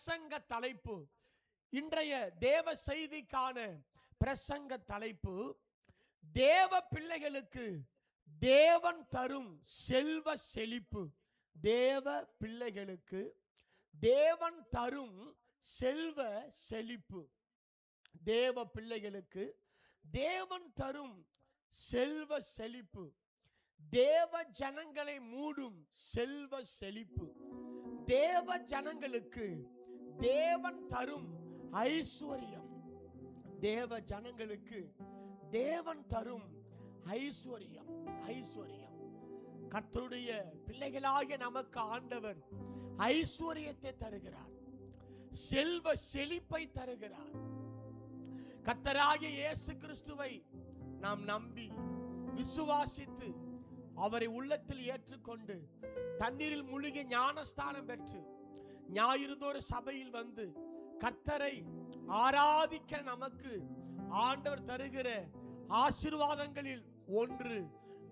பிரசங்க தலைப்பு, இன்றைய தேவ செய்திக்கான பிரசங்க தலைப்பு, தேவ பிள்ளைகளுக்கு தேவன் தரும் செல்வ செழிப்பு. தேவ பிள்ளைகளுக்கு தேவன் தரும் செல்வ செழிப்பு. தேவ பிள்ளைகளுக்கு தேவன் தரும் செல்வ செழிப்பு. தேவ ஜனங்களை மூடும் செல்வ செழிப்பு. தேவ ஜனங்களுக்கு தேவன் தரும் ஐஸ்வர்யம். தேவ ஜனங்களுக்கு தேவன் தரும் ஐஸ்வர்யம். ஐஸ்வர்யம். கர்த்தருடைய பிள்ளைகளாகிய நமக்கு ஆண்டவர் ஐஸ்வர்யத்தை தருகிறார், செல்வ செழிப்பை தருகிறார். கர்த்தராகிய இயேசு கிறிஸ்துவை நாம் நம்பி விசுவாசித்து அவரை உள்ளத்தில் ஏற்றுக்கொண்டு தண்ணீரில் முழுகி ஞானஸ்தானம் பெற்று ஞாயிறுதோறு சபையில் வந்து கர்த்தரை ஆராதிக்கிற நமக்கு ஆண்டவர் தருகிற ஆசீர்வாதங்களில் ஒன்று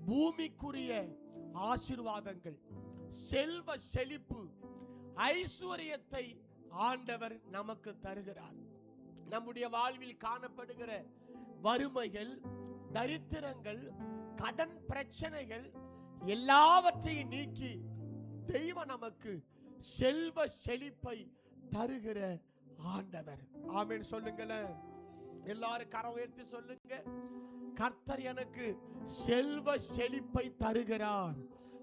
பூமிக்குரிய ஆசீர்வாதங்கள், செல்வ செழிப்பு, ஐஸ்வர்யத்தை ஆண்டவர் நமக்கு தருகிறார். நம்முடைய வாழ்வில் காணப்படுகிற வறுமைகள், தரித்திரங்கள், கடன் பிரச்சனைகள் எல்லாவற்றையும் நீக்கி தெய்வம் நமக்கு செல்வ செழிப்பை தருகிற ஆண்டவர். ஆமென் சொல்லுங்களேன். எல்லாரும் கரம் உயர்த்தி சொல்லுங்க, கர்த்தர் எனக்கு செல்வ செழிப்பை தருகிறார்.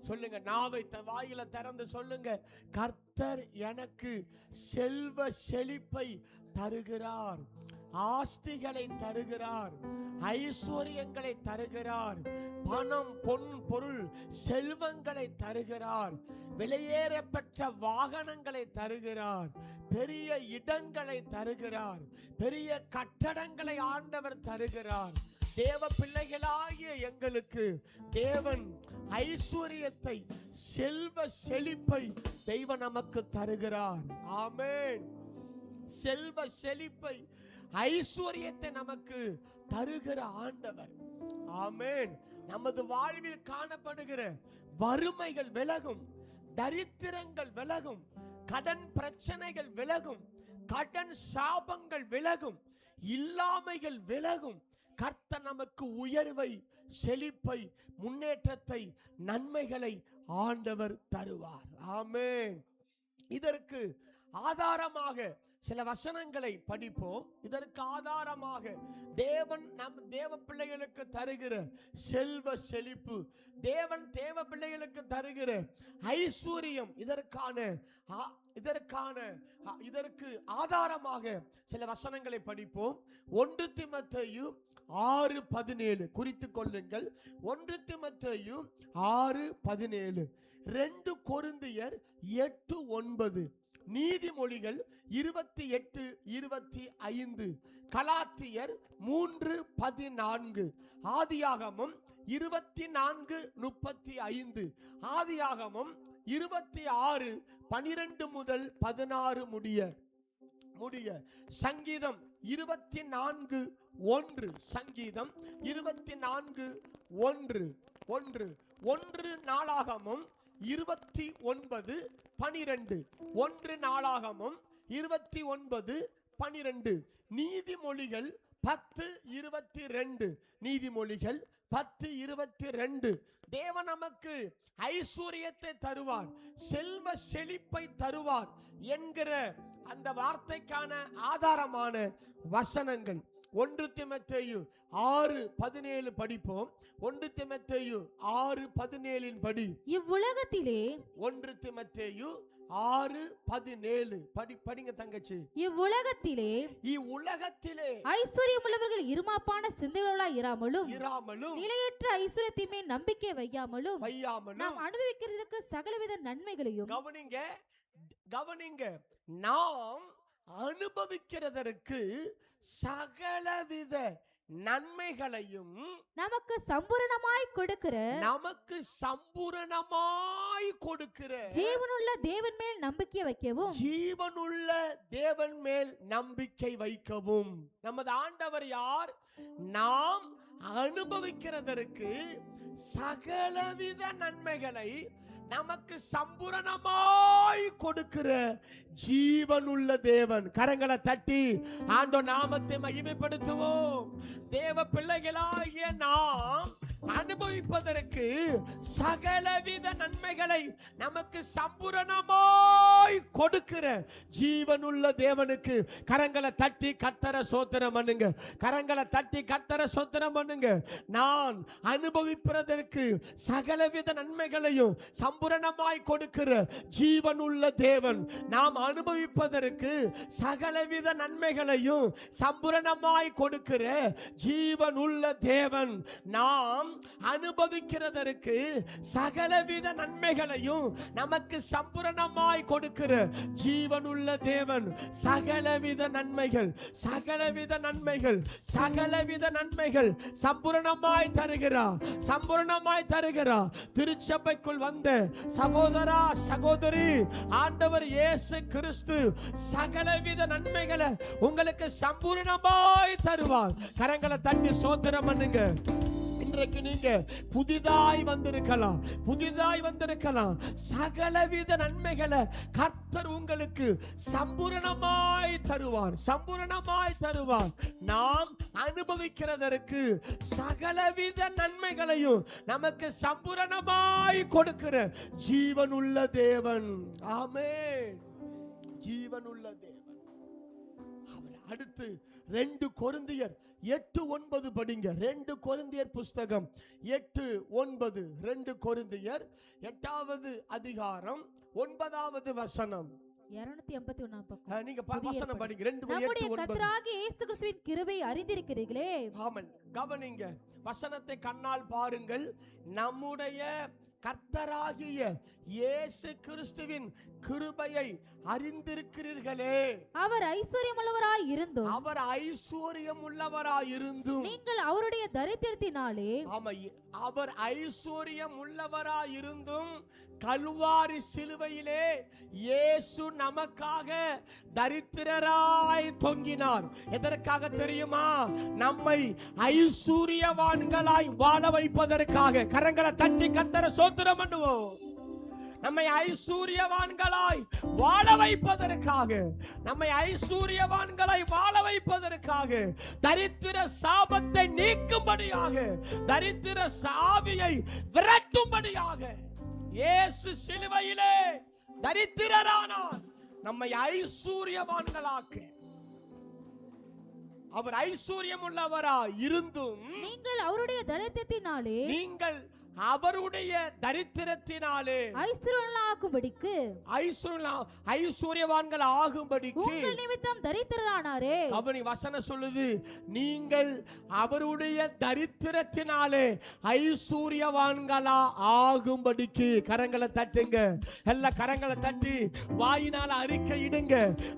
சொல்லுங்க, நாவை வாயில திறந்து சொல்லுங்க, கர்த்தர் எனக்கு செல்வ செழிப்பை தருகிறார், ஆஸ்திகளை தருகிறார், ஐஸ்வர்யங்களை தருகிறார், பணம் பொன் பொருள் செல்வங்களை தருகிறார், விலையேறப்பட்ட வாகனங்களை தருகிறார், பெரிய இடங்களை தருகிறார், பெரிய கட்டடங்களை ஆண்டவர் தருகிறார். தேவ பிள்ளைகளாகிய எங்களுக்கு தேவன் ஐஸ்வர்யத்தை, செல்வ செழிப்பை தெய்வம் நமக்கு தருகிறார். ஆமென். செல்வ செழிப்பை, ஐஸ்வர்யத்தை நமக்கு தருகிற ஆண்டவர். ஆமென். நமது வாழ்வில் காணப்படுகிற வறுமைகள் விலகும், தரித்திரங்கள் விலகும், கடன் பிரச்சனைகள் விலகும், கடன் சாபங்கள் விலகும், இல்லாமைகள் விலகும். கர்த்தர் நமக்கு உயர்வை, செழிப்பை, முன்னேற்றத்தை, நன்மைகளை ஆண்டவர் தருவார். ஆமென். இதற்கு ஆதாரமாக சில வசனங்களை படிப்போம். இதற்கு ஆதாரமாக தேவன் நம் தேவ பிள்ளைகளுக்கு தருகிற செல்வ செழிப்பு, தேவன் தேவ பிள்ளைகளுக்கு தருகிற ஐஸ்வர்யம், இதற்கு ஆதாரமாக சில வசனங்களை படிப்போம். 1 தீமோத்தேயு 6:17 குறித்துக் கொள்ளுங்கள். 1 தீமோத்தேயு 6:17, 2 கொரிந்தியர் 8:9, நீதிமொழிகள் 28:25, கலாத்தியர் 3:14, ஆதியாகமம் 24:35, ஆதியாகமம் 26:12 முதல் 16 முடிய, சங்கீதம் 24:1, சங்கீதம் 24:1, நாளாகமம் 29:12, 1 நாளாகமம் 29:12, நீதிமொழிகள் 10:22, நீதிமொழிகள் 10:22. தேவன் நமக்கு ஐஸ்வர்யத்தை தருவார், செல்வ செழிப்பை தருவார் என்கிற அந்த வார்த்தைக்கான ஆதாரமான வசனங்கள் 1 தீமோத்தேயு 6:17 படிப்போம். 1 தீமோத்தேயு 6:17 படி, இவ்வுலகத்திலே 1 தீமோத்தேயு 6:17 படிங்க தங்கச்சி. இவ்வுலகத்திலே ஐஸ்வர்யம் உள்ளவர்கள் இருமாப்பான சிந்தைகளாய் இராமலும் நிலையற்ற ஐஸ்வர்யத்தின் நம்பிக்கை வையாமலும் நாம் அனுபவிக்கிறதுக்கு சகலவித நன்மைகளையும், கவனிங்க, நாம் அனுபவிக்கிறதற்கு சகலவித நன்மைகளையும் நமக்கு சம்பூரணமாய் கொடுக்கிற ஜீவனுள்ள தேவன் மேல் நம்பிக்கை வைக்கவும், நமது ஆண்டவர் யார்? நாம் அனுபவிக்கிறதற்கு சகலவித நன்மைகளை நமக்கு சம்பூரணமாய் கொடுக்கிற ஜீவனுள்ள தேவன். கரங்களை தட்டி ஆண்டவர் நாமத்தை மகிமைப்படுத்துவோம். தேவ பிள்ளைகளாகிய நாம் அனுபவிப்பதற்கு சகலவித நன்மைகளை நமக்கு சம்பூரணமாய் கொடுக்கிற ஜீவனுள்ள தேவனுக்கு கரங்களை தட்டி கர்த்தரை ஸ்தோத்திரம் பண்ணுங்க. கரங்களை தட்டி கர்த்தரை ஸ்தோத்திரம் பண்ணுங்க. நான் அனுபவிப்பதற்கு சகலவித நன்மைகளையும் சம்பூரணமாய் கொடுக்கிற ஜீவனுள்ள தேவன். நாம் அனுபவிப்பதற்கு சகலவித நன்மைகளையும் சம்பூரணமாய் கொடுக்கிற ஜீவனுள்ள தேவன். நாம் அனுபவிக்கிறதற்கு சகலவித நன்மைகளையும் நமக்கு சம்பூரணமாய் கொடுக்கிற ஜீவனுள்ள தேவன். சகலவித நன்மைகள், சகலவித நன்மைகள், சகலவித நன்மைகள் சம்பூரணமாய் தருகிறார், சம்பூரணமாய் தருகிறார். திருச்சபைக்குள் வந்த சகோதரா சகோதரி, ஆண்டவர் இயேசு கிறிஸ்து சகலவித நன்மைகளை உங்களுக்கு சம்பூரணமாய் தருவார். கரங்களை தட்டி ஸ்தோத்திரம் பண்ணுங்க. இன்றைக்கு நீங்க புதிதாய் வந்திருக்கலாம், புதிதாய் வந்திருக்கலாம். சகலவித நன்மைகளை கர்த்தர் உங்களுக்கு சம்பூரணமாய் தருவார், சம்பூரணமாய் தருவார். நாம் அனுபவிக்கிறதற்கு சகலவித நன்மைகளையும் நமக்கு சம்பூரணமாய் கொடுக்கிற ஜீவனுள்ள தேவன். ஆமென். ஜீவனுள்ள தேவன். அடுத்து 2 கொரிந்தியர் 8:9 படிங்க. 2 கொரிந்தியர் புஸ்தகம் 8:9. 2 கொரிந்தியர் 8வது அதிகாரம் 9வது வசனம். 281 பக்கம். நீங்க வசனம் படிங்க. 2 நம்முடைய கர்த்தராகிய இயேசு கிறிஸ்துவின் கிருபை அறிந்திருக்கிறீர்களே. ஆமென். கவனிங்க, வசனத்தை கண்ணால் பாருங்கள். நம்முடைய கர்த்தராகிய இயேசு கிறிஸ்துவின் கிருபையை அறிந்திருக்கிறீர்களே. அவர் ஐஸ்வர்யமுள்ளவராய் இருந்தும், அவர் ஐஸ்வர்யமுள்ளவராய் இருந்தும், நீங்கள் அவருடைய தரித்திரத்தினாலே, ஆமா, அவர் ஐஸ்வர்யமுள்ளவராய் இருந்தும் கல்வாரி சிலுவையிலே இயேசு நமக்காக தரித்திரராய் தொங்கினார். எதற்காக தெரியுமா? நம்மை ஐஸ்வர்யவான்களாய் வாழ வைப்பதற்காக. கரங்களை தட்டி கர்த்தரை ஸ்தோத்திரம் பண்ணுவோம். நம்மை ஐஸ்வர்யவான்களாய் வாழ வைப்பதற்காக, நம்மை ஐஸ்வர்யவான்களாய் வாழ வைப்பதற்காக, தரித்திர சாபத்தை நீக்கும்படியாக, தரித்திர சாவியை விரட்டும்படியாக இயேசு சிலுவையிலே தரித்திரரானார். நம்மை ஐஸ்வர்யவான்களாக்க. அவர் ஐஸ்வர்யம் உள்ளவராய் இருந்தும், நீங்கள் அவருடைய தரித்திரத்தினாலே, நீங்கள் அவருடைய தரித்திரத்தினாலே ஐஸ்வர்யவான்களாகும்படிக்கு, ஐஸ்வர்யவான்கள் ஆகும்படிக்கு உங்கள் நிமித்தம் தரித்திரரானாரே. அவனி வசனம் சொல்லுது, நீங்கள் அவருடைய தரித்திரத்தினாலே ஐஸ்வர்யவான்களா ஆகும்படிக்கு. கரங்களை தட்டுங்க, எல்லா கரங்களை தட்டி வாயினால அறிக்கை இடுங்க.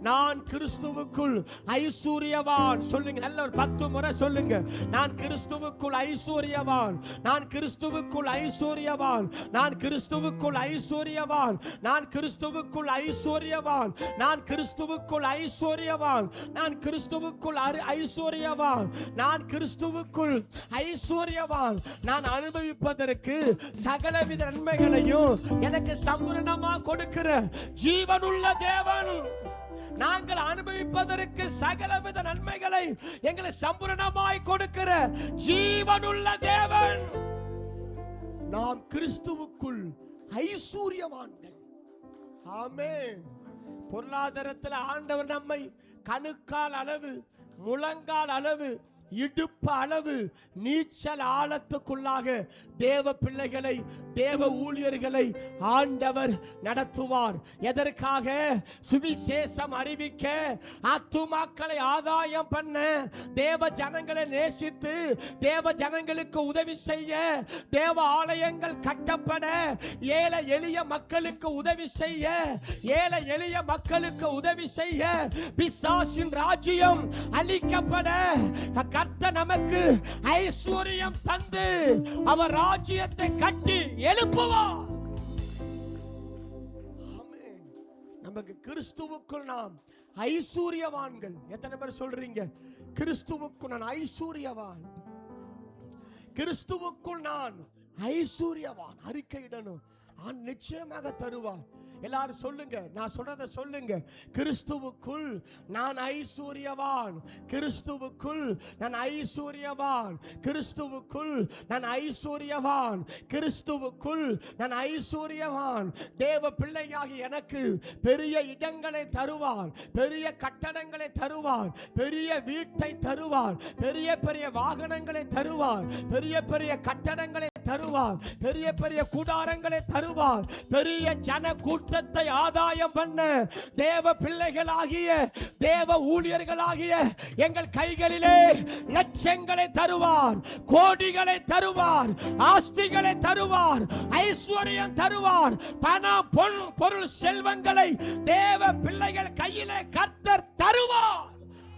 நான் கிறிஸ்துவுக்குள் ஐஸ்வர்யவான். சொல்லுங்க, நல்ல ஒரு 10 முறை சொல்லுங்க. நான் கிறிஸ்துவுக்குள் ஐஸ்வர்யவான், நான் கிறிஸ்துவுக்குள் ஐஸ்வர்யவான், நான் கிறிஸ்துவுக்குள் ஐஸ்வர்யவான், நான் கிறிஸ்துவுக்குள் ஐஸ்வர்யவான், நான் கிறிஸ்துவுக்குள் ஐஸ்வர்யவான், நான் கிறிஸ்துவுக்குள் ஐஸ்வர்யவான், நான் கிறிஸ்துவுக்குள் ஐஸ்வர்யவான். நான் அனுபவிப்பதற்கு சகலவித நன்மைகளையும் எனக்கு சம்பூரணமா கொடுக்கிற ஜீவனுள்ள தேவன். நாங்கள் அனுபவிப்பதற்கு சகலவித நன்மைகளை எங்களை சம்பூரணமாய் கொடுக்கிற ஜீவனுள்ள தேவன். நாம் கிறிஸ்துவுக்குள் ஐஸ்வர்யவான்கள். ஆமென். பொருளாதாரத்தில் ஆண்டவர் நம்மை கணுக்கால் அளவு, முழங்கால் அளவு, இடுப்பு அளவு நீச்சல் ஆழத்துக்குள்ளாக தேவ பிள்ளைகளை, தேவ ஊழியர்களை ஆண்டவர் நடத்துவார். எதற்காக? சுவிசேஷம் அறிவிக்க, ஆத்துமாக்களை ஆதாயம் பண்ண, தேவ ஜனங்களை நேசித்து தேவ ஜனங்களுக்கு உதவி செய்ய, தேவ ஆலயங்கள் கட்டப்பட, ஏழை எளிய மக்களுக்கு உதவி செய்ய, ஏழை எளிய மக்களுக்கு உதவி செய்ய, பிசாசின் ராஜ்யம் அழிக்கப்பட கர்த்தர் நமக்கு ஐஸ்வர்யம் தந்து அவர் ராஜ்யத்தை கட்டி எழுப்புவார். ஆமென். நமக்கு கிறிஸ்துவுக்குள் நாம் ஐஸ்வர்யவான்கள். எத்தனை பேர் சொல்றீங்க கிறிஸ்துவுக்குள் நான் ஐஸ்வர்யவான்? கிறிஸ்துவுக்குள் நான் ஐஸ்வர்யவான். அறிக்கையிடணும். நிச்சயமாக தருவார். எல்லாரும் சொல்லுங்க, நான் சொல்றத சொல்லுங்க. கிறிஸ்துவுக்குள் நான் ஐஸ்வர்யவான், கிறிஸ்துவுக்குள் நான் ஐஸ்வர்யவான், கிறிஸ்துவுக்குள் நான் ஐஸ்வர்யவான், கிறிஸ்துவுக்குள் நான் ஐஸ்வர்யவான். தேவ பிள்ளையாகி எனக்கு பெரிய இடங்களை தருவார், பெரிய கட்டடங்களை தருவார், பெரிய வீட்டை தருவார், பெரிய பெரிய வாகனங்களை தருவார், பெரிய பெரிய கட்டடங்களை தருவார், பெரிய பெரிய கூடாரங்களை தருவார். பெரிய ஜன கூட்டத்தை ஆதாயம் பண்ண தேவ பிள்ளைகளாகிய தேவ ஊழியர்களாகிய எங்கள் கைகளிலே லட்சங்களை தருவார், கோடிகளை தருவார், ஆஸ்திகளை தருவார், ஐஸ்வர்யம் தருவார். பணம், பொன், பொருள், செல்வங்களை தேவ பிள்ளைகள் கையிலே கர்த்தர் தருவார்.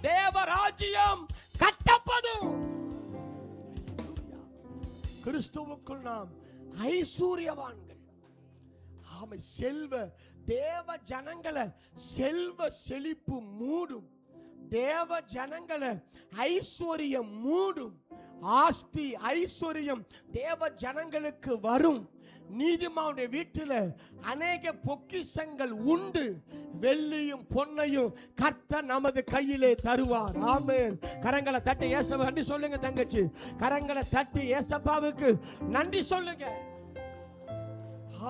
தேவ ராஜ்யம் கட்டப்படும். கிறிஸ்துவுக்குள் நாம் ஐஸ்வர்யவான்கள். ஆமை, செல்வ தேவ ஜனங்களை செல்வ செழிப்பு மூடும், தேவ ஜனங்களை ஐஸ்வர்யம் மூடும், ஆஸ்தி ஐஸ்வர்யம் தேவ ஜனங்களுக்கு வரும். நீதிமானுடைய வீட்டில் அநேக பொக்கிஷங்கள் உண்டு. வெள்ளியும் பொன்னையும் கர்த்தர் நமது கையிலே தருவார். ஆமென். கரங்களை தட்டி ஏசப்பா நன்றி சொல்லுங்க தங்கச்சி. கரங்களை தட்டி ஏசப்பாவுக்கு நன்றி சொல்லுங்க.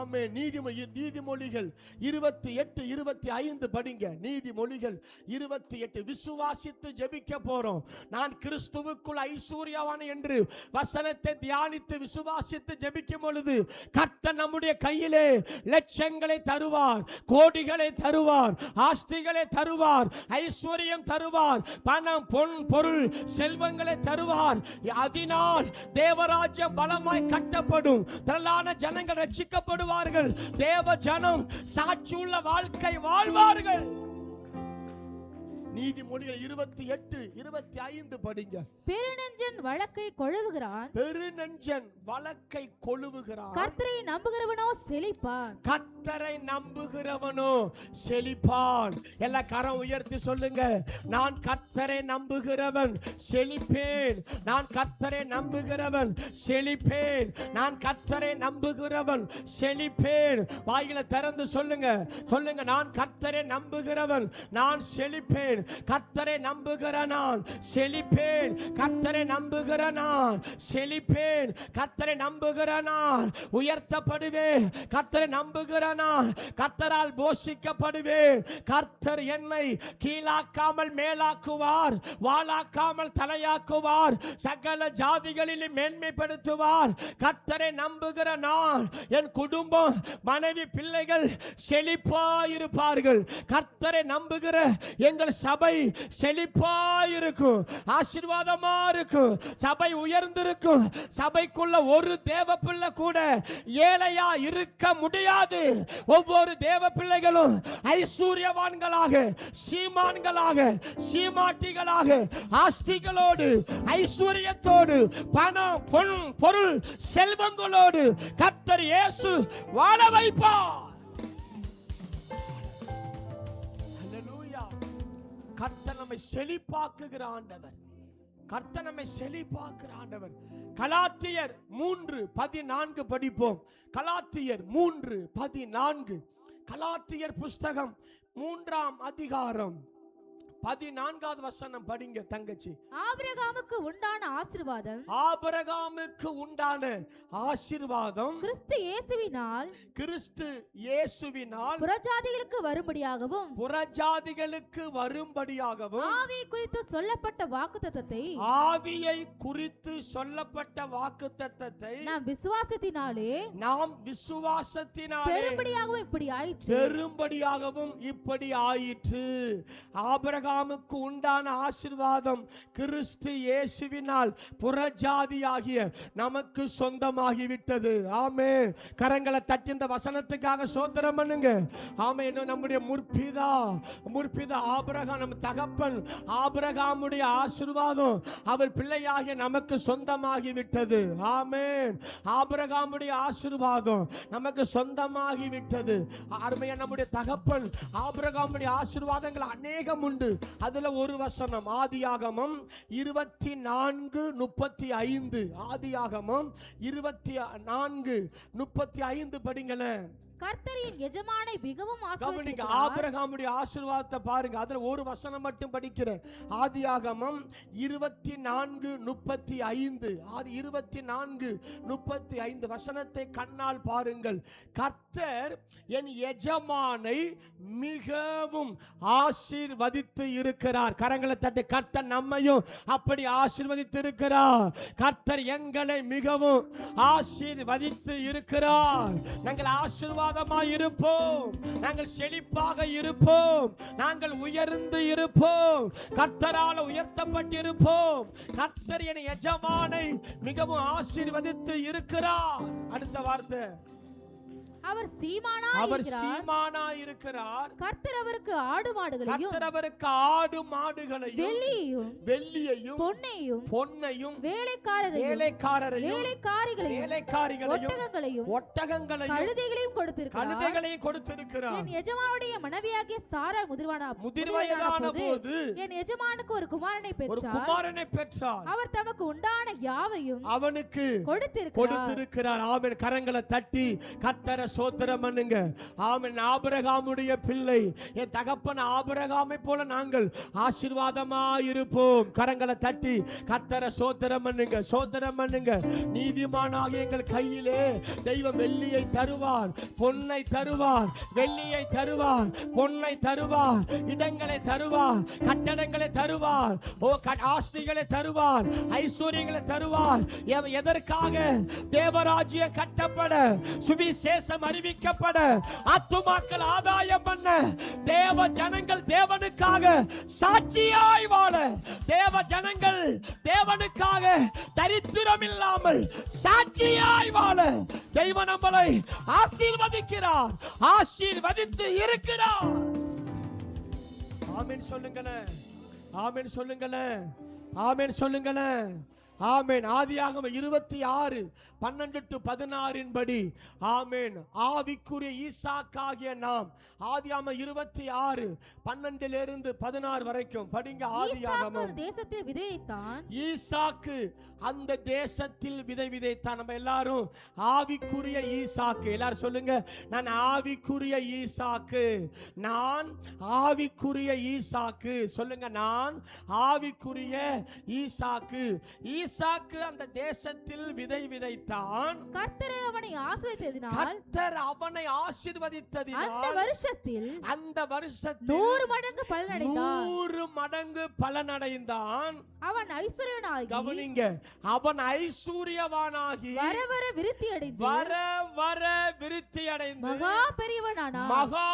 ஆமென். நீதிமொழிகள் 28:25 படிங்க. நீதிமொழிகள் 28. விசுவாசித்து ஜெபிக்க போறோம். நான் கிறிஸ்துவுக்குள் ஐஸ்வர்யவான் என்று வசனத்தை தியானித்து விசுவாசித்து ஜெபிக்கும் பொழுது கர்த்தர் நம்முடைய கையிலே லட்சங்களை தருவார், கோடிகளை தருவார், ஆஸ்திகளை தருவார், ஐஸ்வர்யம் தருவார், பணம், பொன், பொருள், செல்வங்களை தருவார். அதனால் தேவராஜ்யம் பலமாய் கட்டப்படும். திரளான ஜனங்கள் ரட்சிக்கப்படும். தேவ ஜனம் சாட்சியுள்ள வாழ்க்கை வாழ்வார்கள். நீதிமொழிகள் 28:25 படிங்க. பெருநெஞ்சன் வழக்கை கொழுவுகிறான், பெருநெஞ்சன் வழக்கை கொழுவுகிறான். கர்த்தரை நம்புகிறவனோ செழிப்பான், கர்த்தரை நம்புகிறவனோ செழிப்பான். எல்லா கரம் உயர்த்தி சொல்லுங்க, நான் கர்த்தரை நம்புகிறவன் செழிப்பேன், நான் கர்த்தரை நம்புகிறவன் செழிப்பேன், நான் கர்த்தரை நம்புகிறவன் செழிப்பேன். வாயில திறந்து சொல்லுங்க, சொல்லுங்க, நான் கர்த்தரை நம்புகிறவன் நான் செழிப்பேன், கர்த்தரை நம்புகிற நான் செழிப்பேன், கர்த்தரை நம்புகிற நான் செழிப்பேன், கர்த்தரை நம்புகிற நான் உயர்த்தப்படுவேன், கர்த்தரை நம்புகிற நான் கர்த்தரால் போஷிக்கப்படுவேன். கர்த்தர் என்னை கீழாக்காமல் மேலாக்குவார், வாளாக்காமல் தலையாக்குவார், சகல ஜாதிகளிலும் மேன்மைப்படுத்துவார். கர்த்தரை நம்புகிற நான், என் குடும்பம், மனைவி, பிள்ளைகள் செழிப்பாயிருப்பார்கள். கர்த்தரை நம்புகிற எங்கள் சபை செழிப்பாயிருக்கும், ஆசீர்வாதமா இருக்கும், சபை உயர்ந்திருக்கும். சபைக்குள்ள ஒரு தேவ பிள்ளை கூட ஏழையா இருக்க முடியாது. ஒவ்வொரு தேவ பிள்ளைகளும் ஐஸ்வர்யவான்களாக, சீமான்களாக, சீமாட்டிகளாக, ஆஸ்திகளோடு, ஐஸ்வர்யத்தோடு, பணம், பொன், பொருள், செல்வங்களோடு கர்த்தர் இயேசு வாழ வைப்பார். கர்த்தர் நம்மை செழிப்பாக்குகிற ஆண்டவர், கர்த்தர் நம்மை செழிப்பாக்குகிற ஆண்டவர். கலாத்தியர் 3:14 படிப்போம். கலாத்தியர் 3:14. கலாத்தியர் புஸ்தகம் 3ஆம் அதிகாரம் 14வது வசனம் படிங்க தங்கச்சி. ஆபிரகாமுக்கு உண்டான ஆசீர்வாதம், ஆபிரகாமுக்கு உண்டான ஆசீர்வாதம் கிறிஸ்து இயேசுவினால், கிறிஸ்து இயேசுவினால் புறஜாதிகளுக்கு வரும்படியாகவும், புறஜாதிகளுக்கு வரும்படியாகவும், ஆவியை குறித்து சொல்லப்பட்ட வாக்குத்தத்தத்தை, ஆவியை குறித்து சொல்லப்பட்ட வாக்குத்தத்தத்தை நாம் விசுவாசத்தினாலே, நாம் விசுவாசத்தினாலே பெரும்படியாகவும் இப்படி ஆயிற்று, பெரும்படியாகவும் இப்படி ஆயிற்று. ஆபிரகாமுக்கு உண்டான ஆசீர்வாதம் கிறிஸ்து இயேசுவினால் புறஜாதியாகிய நமக்கு சொந்தமாகிவிட்டது. ஆமென். கரங்களை தட்டி இந்த வசனத்துக்காக ஸ்தோத்திரம் பண்ணுங்க. ஆமென். நம்முடைய முற்பிதா ஆபிரகாம், நம்ம தகப்பன் ஆபிரகாமுடைய ஆசீர்வாதம் அவர் பிள்ளையாகிய நமக்கு சொந்தமாகிவிட்டது. ஆமென். ஆபிரகாமுடைய ஆசீர்வாதம் நமக்கு சொந்தமாகிவிட்டது. அருமையா, நம்முடைய தகப்பன் ஆபிரகாமுடைய ஆசீர்வாதங்கள் அநேகம் உண்டு. அதுல ஒரு வசனம் ஆதியாகமம் 24:35. ஆதியாகமம் 24:35 படிங்களேன். கர்த்தரின் எஜமானை மிகவும் கவனிங்க, ஆசீர்வதிக்கிறார். ஆபிரகாமுடைய ஆசீர்வாதத்தை பாருங்க. அதுல ஒரு வசனம் மட்டும் படிக்கிறேன். ஆதியாகமம் 24:35. ஆதி 24:35 வசனத்தை கண்ணால் பாருங்கள். கர்த்தர் என் எஜமானை மிகவும் ஆசீர்வதித்து இருக்கிறார். கரங்களை தட்டி, கர்த்தர் நம்மையும் அப்படி ஆசீர்வதித்து இருக்கிறார். கர்த்தர் எங்களை மிகவும் ஆசீர்வதித்து இருக்கிறார். நாங்கள் ஆசீர்வாதமாய் இருப்போம், நாங்கள் செழிப்பாக இருப்போம், நாங்கள் உயர்ந்து இருப்போம், கர்த்தரால் உயர்த்தப்பட்டு இருப்போம். கர்த்தர் என் எஜமானை மிகவும் ஆசீர்வதித்து இருக்கிறார். அடுத்த வார்த்தை, அவர் சீமானாய் இருக்கிறார். கர்த்தர் அவருக்கு ஆடு மாடுகளையும் வெள்ளியையும் பொன்னையும் வேலைக்காரரையும் ஒட்டகங்களையும் கழுதைகளையும் கொடுத்திருக்கிறார். என் எஜமானுடைய மனைவியாகிய சாரா முதிர்வயதான போது என் எஜமானுக்கு ஒரு குமாரனை பெற்றார். அவர் தமக்கு உண்டான யாவையும் அவனுக்கு கொடுத்திருக்கிறார். ஆமென். கரங்களை தட்டி கர்த்தரை சோத்திரம் பண்ணுங்க. ஆமென். ஆபிரகாமுடைய பிள்ளை, என் தகப்பன் ஆபிரகாமை போல நாங்கள் ஆசீர்வாதமாய் இருப்போம். கரங்களை தட்டி கர்த்தரை சோத்திரம் பண்ணுங்க, சோத்திரம் பண்ணுங்க. நீதிமானாகிய எங்கள் கையிலே தெய்வம் வெள்ளியை தருவார், பொன்னை தருவார், வெள்ளியை தருவார், பொன்னை தருவார், இடங்களை தருவார், கட்டடங்களை தருவார், ஆஸ்திகளை தருவார், ஐஸ்வர்யங்களை தருவார். எதற்காக? தேவராஜ்யம் கட்டப்பட, சுவிசேஷம் அறிவிக்கப்பட, ஆத்துமாக்கள் ஆதாயம் பண்ண, தேவ ஜனங்கள் தேவனுக்காக சாட்சியாய் வாழ, தேவ ஜனங்கள் தேவனுக்காக தரித்திரம் இல்லாமல் சாட்சியாய் வாழ தெய்வம் நம்மளை ஆசீர்வதிக்கிறார், ஆசீர்வதித்து இருக்கிறார். ஆமென் சொல்லுங்களேன், ஆமென் சொல்லுங்களேன், ஆமென் சொல்லுங்களேன். ஆமென். ஆதியாகமம் 26:12-16 படி ஆமென், ஆவிக்குரிய ஈசாக்காகிய நாம் ஆதியாகமம் 26:12-16 வரைக்கும் படிங்க. ஆதியாகமம் தேசத்தில் விதை விதைத்தான். ஈசாக்கு அந்த தேசத்தில் விதை விதைத்தான். நம்ம எல்லாரும் ஆவிக்குரிய ஈசாக்கு, எல்லாரும் சொல்லுங்க, நான் ஆவிக்குரிய ஈசாக்கு, நான் ஆவிக்குரிய ஈசாக்கு. சொல்லுங்க, நான் ஆவிக்குரிய ஈசாக்கு. ஈசாக்கு அந்த தேசத்தில் விதை விதைத்தான். கர்த்தர் அவனை ஆசீர்வதித்ததினால், கர்த்தர் அவனை ஆசீர்வதித்ததினால் அந்த வருஷத்தில் 100 மடங்கு பலனடைந்தான். 100 மடங்கு பலனடைந்தான். அவன் ஐஸ்வர்யவானாகி, கவனிங்க, அவன் ஐஸ்வர்யவானாகி வர வர விருத்தி அடைந்து, வர வர விருத்தி அடைந்து மகா பெரியவனானான். மகா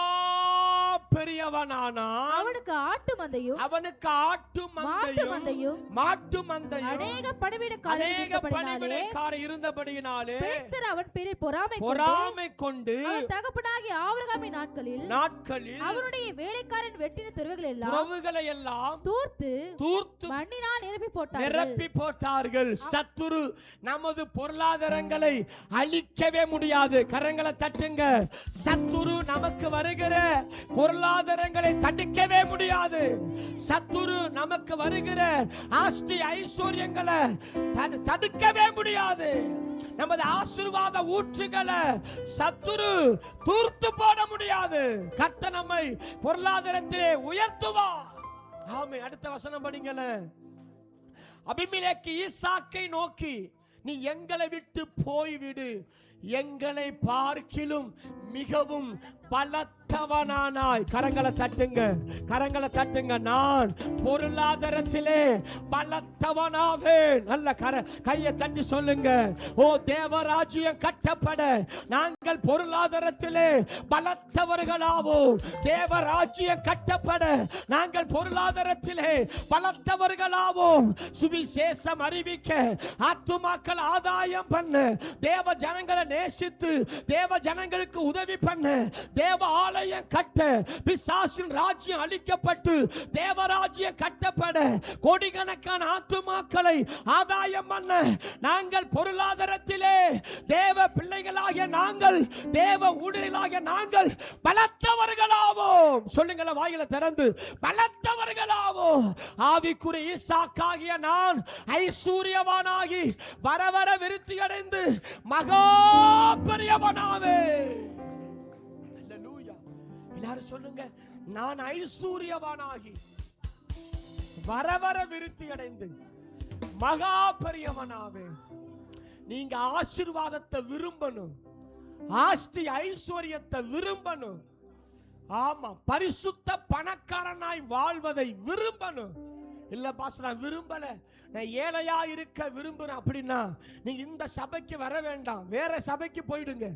பெரியவனானான். அவனுக்கு ஆட்டு மந்தையும், அவனுக்கு ஆட்டு மந்தையும் மாட்டு மந்தையும் அநேக பணிவிடைக்காரர் இருந்தபடியினாலே பெலிஸ்தர் அவன் பேரில் பொறாமை கொண்டு தகப்பனாகிய ஆபிரகாமின் நாட்களில் அவருடைய வேலைக்காரன் வெட்டின துறவுகளை எல்லாம் தூர்த்து மண்ணினால் நிரப்பி போட்டார்கள். சத்துரு நமது பொருளாதாரங்களை அழிக்கவே முடியாது. கரங்களை தட்டுங்க. சத்துரு நமக்கு வருகிற பொருளாதாரங்களை தடுக்கவே முடியாது. சத்துரு நமக்கு வருகிற ஆஸ்தி ஐஸ்வர்யங்களை தடுக்கவே முடியாது. நமது ஆசீர்வாத ஊற்றுகளை சத்துரு தூர்த்து போட முடியாது. கர்த்தர் நம்மை பொருளாதாரத்திலே உயர்த்துவார். ஆமென். அடுத்த வசனம் படிங்கள. அபிமெலேக்கு ஈசாக்கை நோக்கி, நீ எங்களை விட்டு போய்விடு, எங்களை பார்க்கிலும் மிகவும் பலத்தவனானாய். கரங்களை தட்டுங்க, கரங்களை தட்டுங்க. நான் பொருளாதாரத்திலே பலத்தவனாவேன். நல்ல கையை தட்டி சொல்லுங்க. ஓ, தேவராஜ்யம் கட்டப்பட நாங்கள் பொருளாதாரத்திலே பலத்தவர்களாவோம். தேவராஜ்யம் கட்டப்பட நாங்கள் பொருளாதாரத்திலே பலத்தவர்களாவோம். சுவிசேஷம் அறிவிக்க, ஆத்துமாக்கள் ஆதாயம் பண்ண, தேவ ஜனங்களை நேசித்து தேவ ஜனங்களுக்கு உதவி பண்ண, தேவ ஆலயம் கட்ட, பிசாசின் ராஜ்யம் அழிக்கப்பட்டு தேவராஜ்யம் கட்டப்பட, கோடிக்கணக்கான ஆத்துமாக்களை ஆதாயம் பண்ண நாங்கள் பொருளாதாரத்திலே தேவ பிள்ளைகளாகிய நாங்கள், தேவ ஊழியர்களாகிய நாங்கள் பலத்தவர்களாவோம். சொல்லுங்கள, வாயில திறந்து பலத்தவர்களாவோம். ஆவிக்குரிய ஈசாக்காகிய நான் ஐஸ்வர்யவானாகி வர வர விருத்தி அடைந்து மகா பெரியவனாவே. அல்லேலூயா. எல்லாரும் சொல்லுங்க, நான் ஐஸ்வர்யவானாகி வர வர விருத்தி அடைந்து மகா பெரியவனாவே. நீங்க ஆசீர்வாதத்தை விரும்பணும், ஆஸ்தி ஐஸ்வர்யத்தை விரும்பணும். ஆமா, பரிசுத்த பணக்காரனாய் வாழ்வதை விரும்பணும். இல்ல பாஸ் நான் விரும்பல, நான் ஏழையா இருக்க விரும்புறேன் அப்படின்னா நீங்க இந்த சபைக்கு வர வேண்டாம், வேற சபைக்கு போயிடுங்க.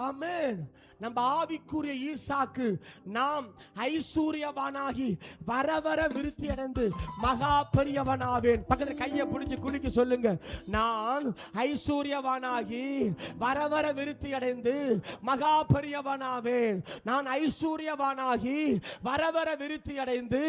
ஆமென். நம்ம ஆவிக்குரிய ஈசாக்கு நாம் ஐஸ்வர்யவானாகி வர வர விருத்தி அடைந்து மகா பெரியவனாவேன். பக்கத்துல கையை பிடிச்சு குலுக்கி சொல்லுங்க, நான் ஐஸ்வர்யவானாகி வர வர விருத்தி அடைந்து மகா பெரியவனாவேன். நான் ஐஸ்வர்யவானாகி வர வர விருத்தி அடைந்து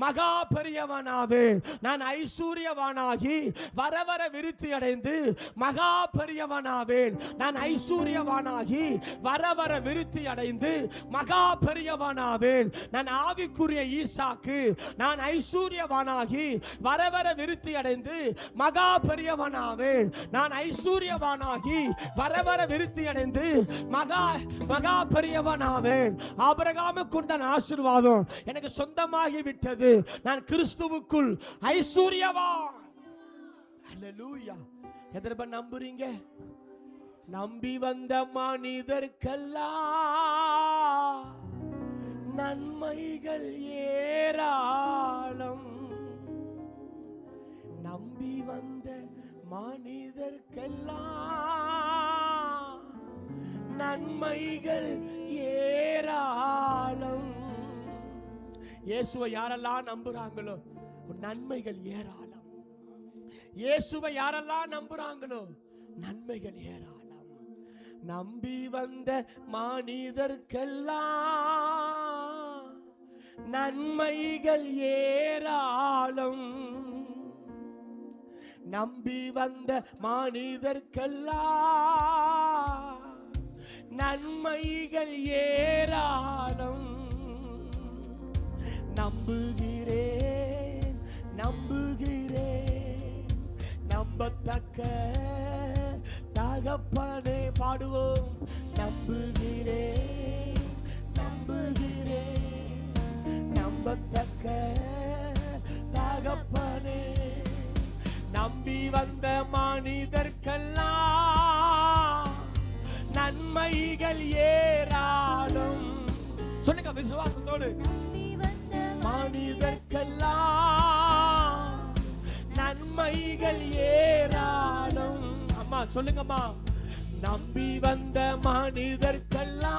மகா பெரியவனாவேன். நான் ஐஸ்வர்யவானாகி வர வர விருத்தி அடைந்து மகா பெரியவனாவேன். நான் ஐஸ்வர்யவானாகி வர வர விருத்தி அடைந்து மகா பெரியவனாவேன். நான் ஆவிக்குரிய ஈசாக்கு, நான் ஐஸ்வர்யவானாகி வர வர விருத்தி அடைந்து மகா பெரியவனாவேன். நான் ஐஸ்வர்யவானாகி வர வர விருத்தி அடைந்து மகா பெரியவனாவேன். ஆபிரகாமுக்கு உண்டான ஆசீர்வாதம் எனக்கு சொந்தமாகி விட்டது. நான் கிறிஸ்துவுக்குள் ஐஸ்வர்யவான். அல்லேலூயா. எதற்கு நம்புறீங்க? நம்பி வந்த மனிதர்க்கெல்லாம் நன்மைகள் ஏராளம். நம்பி வந்த மனிதர்க்கெல்லாம் நன்மைகள் ஏராளம். இயேசுவை யாரெல்லாம் நம்புறாங்களோ நன்மைகள் ஏராளம். இயேசுவை யாரெல்லாம் நம்புறாங்களோ நன்மைகள் ஏராளம். நம்பி வந்த மனிதர்க்கெல்லாம் நன்மைகள் ஏராளம். நம்பி வந்த மனிதர்க்கெல்லாம் நன்மைகள் ஏராளம். நம்புகிறேன் நம்புகிறேன் நம்பத்தக்க தகப்பனே. பாடுவோம். நம்புகிறேன் நம்புகிறேன் நம்பத்தக்க தகப்பனே. நம்பி வந்த மனிதர்க்கெல்லாம் நன்மைகள் ஏராளம். சொல்லுங்க விசுவாசத்தோடு. மனிதர்க்கெல்லாம் நன்மைகள் ஏராளம். அம்மா சொல்லுங்கம்மா. நம்பி வந்த மனிதர்க்கெல்லாம்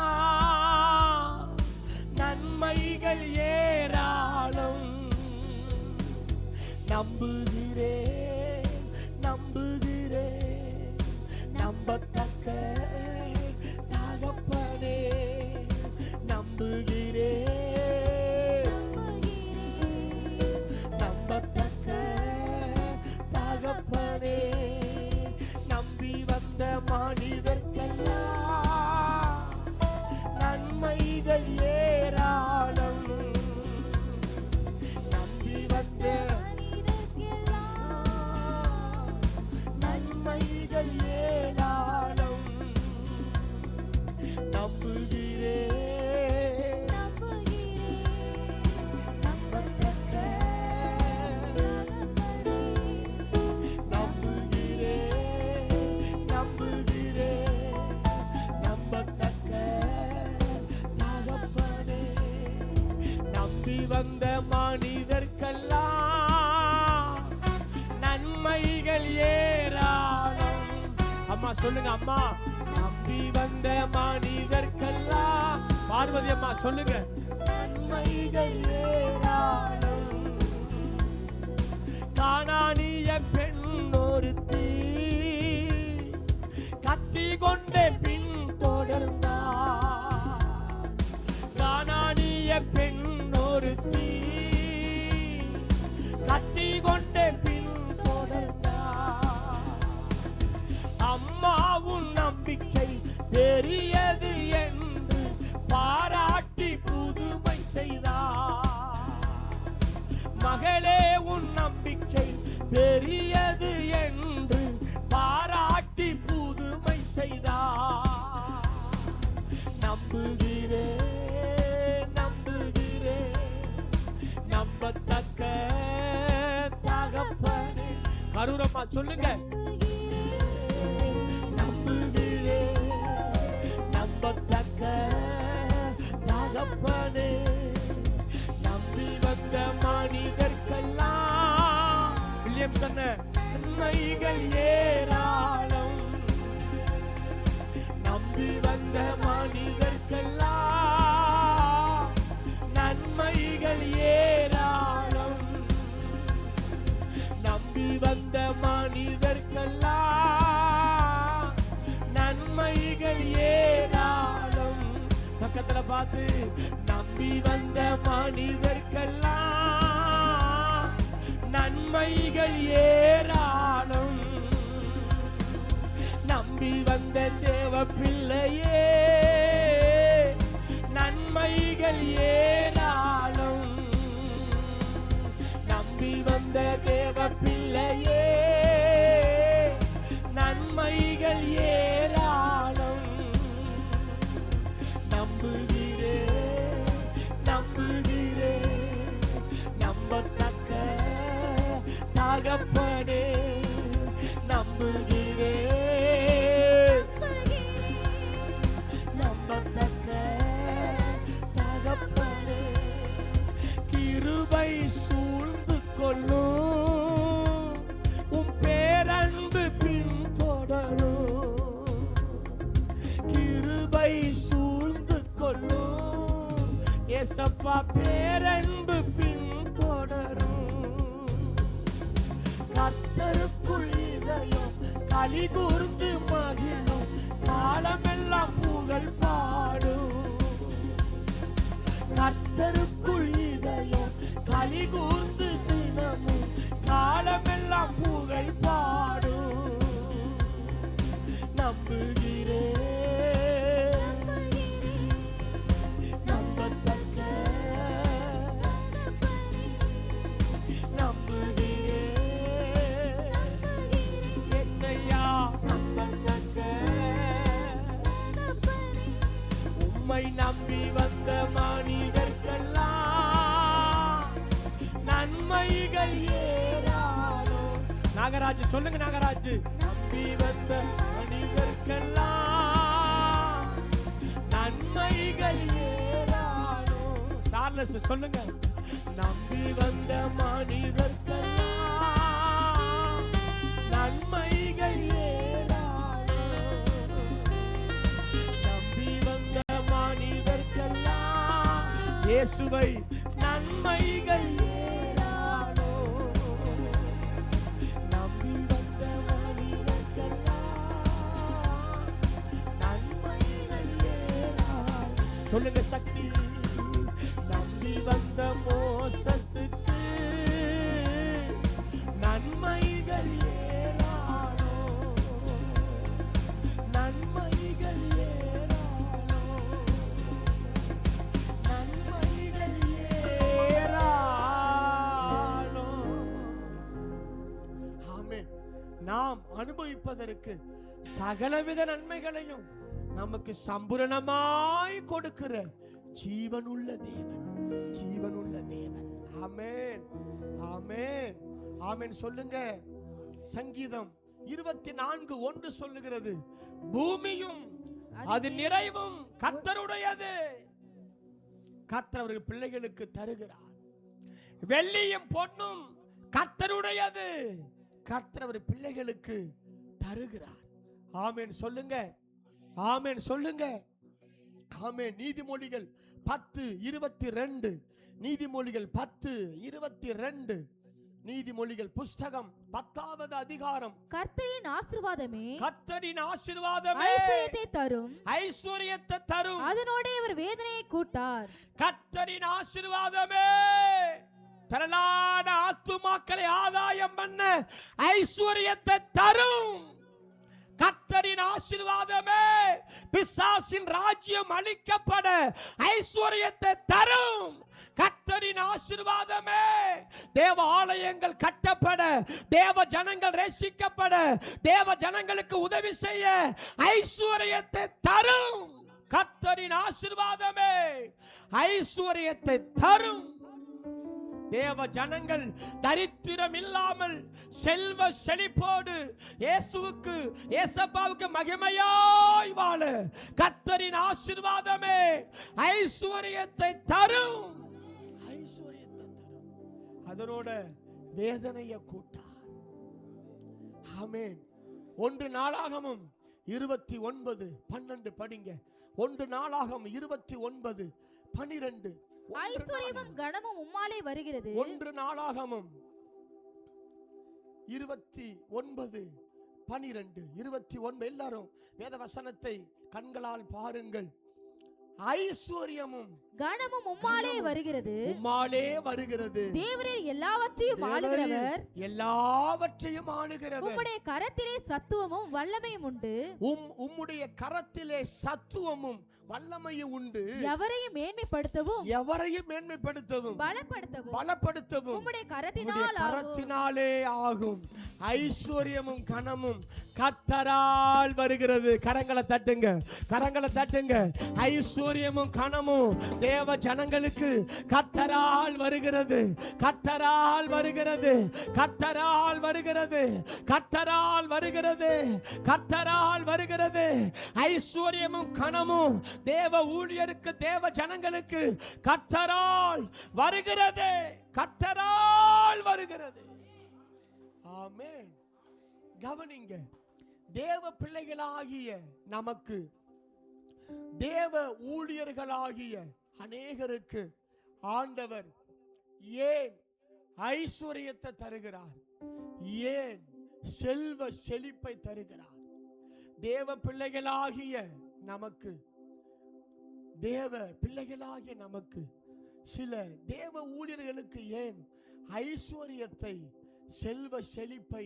நன்மைகள் ஏராளம். நம்புகிறேன் நம்புகிறேன் நம்பத்தக்க தகப்பனே. நம்புகிறேன் நம்பத்தக்க தகப்பனே. நம்பி வந்த மனிதர்க்கெல்லாம் நன்மைகள் ஏராளம். நம்பி வந்த நன்மைகள் ஏராளம். நம்புகிறேன் நம்பத்தக்க நம்புகிறேன் நம்பத்தக்க தகப்பனே. நம்பி வந்த மனிதர்க்கெல்லாம் நன்மைகள் ஏராளம். அம்மா சொல்லுங்க அம்மா. நம்பி வந்த மனிதர்க்கெல்லாம். பார்வதி அம்மா சொல்லுங்க. நன்மைகள் ஏராளம். கானானிய பெண் ஒருத்தி கத்தி கொண்டே பின் தொடர்ந்தார். கானானிய பெண் ஒருத்தி கத்தி கொண்டே பின் தொடர்ந்தார். அம்மாவும் நம்பிக்கை பெரியது என்று பாராட்டி புதுமை செய்தார். மகளே உன் நம்பிக்கை பெரியது என்று பாராட்டி புதுமை செய்தார். நம்புகிறேன் நம்புகிறேன் நம்பத்தக்க தகப்பனே. கரூரம்மா சொல்லுங்க. நம்புகிறேன் நம்பத்தக்க தகப்பனே. நம்பி வந்த மனிதர்க்கெல்லாம் வில்லியம் சொன்ன நன்மைகள் ஏராளம். நம்பி வந்த மனிதர்க்கெல்லாம் நன்மைகள் ஏராளம். நம்பி வந்த மனிதர்க்கெல்லாம் நன்மைகள் ஏராளம். பக்கத்துல பார்த்து நம்பி வந்த மனிதர்க்கெல்லாம் நன்மைகள் ஏராளம். நம்பி வந்த தேவ பிள்ளையே நன்மைகள் ஏராளம். நம்பி வந்த தேவ பிள்ளையே நன்மைகள் ஏராளம். நம்புகிறேன் நம்புகிறேன் நம்பத்தக்க தகப்பனே. நம்புகிறேன் நம்பத்தக்க தகப்பனே. கிருபை சூழ்ந்து கொள்ளும் உம் பேரன்பு பின்தொடரும். கிருபை சூழ்ந்து கொள்ளும் ஏசப்பா பேரன்பு பின்தொடரும். கர்த்தருக்குள் இதயம் களி கூர்ந்து மகிழும் காலமெல்லாம் புகழ் பாடும். கர்த்தருக்குள் இதயம் களி கூர்ந்து தினமும் காலமெல்லாம் புகழ் பாடும். நம்புகிறேன் நம்பத்தக்க நம்புகிறேன் இயேசையா நம்பத்தக்க. உம்மை நம்பி வந்த மனிதர்க்கெல்லாம் நன்மைகள் ஏராளம். நாகராஜ் சொல்லுங்க. நாகராஜ் நம்பி வந்த மனிதர்க்கெல்லாம் நன்மைகள் ஏராளம். சார்லஸ் சொல்லுங்க. நம்பி வந்த மனிதர்க்கெல்லாம் நன்மைகள் ஏராளம். நம்பி வந்த மனிதர்க்கெல்லாம் இயேசுவை நன்மைகள் ஏராளம். நம்பி வந்த மனிதர்க்கெல்லாம் நன்மைகள் ஏராளம். சொல்லுங்க சக்தி. நம்பி வந்த மோசத்துக்கு நன்மைகள் ஏராளம். நன்மைகள் ஏராளம். நன்மைகள் ஏராளம். ஆமென். நாம் அனுபவிப்பதற்கு சகலவித நன்மைகளையும் நமக்கு சம்பூரணமாய் கொடுக்கிற ஜீவனுள்ள தேவன். ஜீவனுள்ள தேவன். ஆமென் ஆமென் ஆமென் சொல்லுங்க. சங்கீதம் 24:1 சொல்லுகிறது, பூமியும் அது நிறைவும் கர்த்தருடையது. கர்த்தர் அவர்கள் பிள்ளைகளுக்கு தருகிறார். வெள்ளியும் பொன்னும் கர்த்தருடையது. கர்த்தர் அவர் பிள்ளைகளுக்கு தருகிறார். ஆமென் சொல்லுங்க. ஆமென் சொல்லுங்க. ஆமென். நீதிமொழிகள் 10:22. நீதிமொழிகள் 10:22. நீதிமொழிகள் புஸ்தகம் 10வது அதிகாரம். கர்த்தரின் ஆசீர்வாதமே கர்த்தரின் ஆசீர்வாதமே ஐஸ்வரியத்தை தரும். ஐஸ்வரியத்தை தரும். அதனோட இவர் வேதனையை கூட்டார். கர்த்தரின் ஆசீர்வாதமே திரளான ஆத்துமாக்களை ஆதாயம் பண்ண ஐஸ்வரியத்தை தரும். கர்த்தரின் ஆசீர்வாதமே பிசாசின் ராஜ்யம் அழிக்கப்பட ஐஸ்வர்யத்தை தரும். கர்த்தரின் ஆசீர்வாதமே தேவ ஆலயங்கள் கட்டப்பட, தேவ ஜனங்கள் ரட்சிக்கப்பட, தேவ ஜனங்களுக்கு உதவி செய்ய ஐஸ்வர்யத்தை தரும். கர்த்தரின் ஆசீர்வாதமே ஐஸ்வர்யத்தை தரும். தேவ ஜனங்கள் தரித்திரம் இல்லாமல் செல்வ செழிப்போடு இயேசுவுக்கு இயேசப்பாவுக்கு மகிமையாய் வாழ கர்த்தரின் ஆசீர்வாதமே ஐஸ்வர்யத்தை தரும். ஐஸ்வர்யத்தை தரும். அதனோட வேதனையை கூட்டார். ஆமென். 1 நாளாகமம் 29:12 படிங்க. 1 நாளாகமம் 29:12. ஐஸ்வர்யமும் கனமும் உம்மாலே வருகிறது. 1 நாளாகமம் 29:12 29 எல்லாரும் வேத வசனத்தை கண்களால் பாருங்கள். ஐஸ்வர்யமும் கனமும் உம்மாலே வருகிறது. உம்மாலே வருகிறது. தேவரீர் எல்லாவற்றையும் ஆளுகிறவர். எல்லாவற்றையும் ஆளுகிறவர். உம்முடைய கரத்திலே சத்துவமும் வல்லமையும் உண்டு. உம்முடைய கரத்திலே சத்துவமும் வல்லமையும் உண்டு. எவரையும் மேன்மைப்படுத்தவும் பலப்படுத்தவும் உம்முடைய கரத்தினாலே ஆகும். ஐஸ்வர்யமும் கனமும் கர்த்தரால் வருகிறது. கரங்களை தட்டுங்க, கரங்களை தட்டுங்க. ஐஸ்வர்யமும் கனமும் தேவ ஜனங்களுக்கு கர்த்தரால் வருகிறது. கர்த்தரால் வருகிறது. கர்த்தரால் வருகிறது. கர்த்தரால் வருகிறது. கர்த்தரால் வருகிறது. ஐஸ்வர்யமும் கனமும் தேவ ஊழியருக்கு, தேவ ஜனங்களுக்கு கர்த்தரால் வருகிறது. கர்த்தரால் வருகிறது. ஆமென். கவனிங்க, தேவ பிள்ளைகளாகிய நமக்கு, தேவ ஊழியர்களாகிய அநேகருக்கு ஆண்டவர் ஏன் ஐஸ்வர்யத்தை தருகிறார்? ஏன் செல்வ செழிப்பை தருகிறார்? தேவ பிள்ளைகளாகிய நமக்கு, தேவ பிள்ளைகளாகிய நமக்கு, சில தேவ ஊழியர்களுக்கு ஏன் ஐஸ்வர்யத்தை, செல்வ செழிப்பை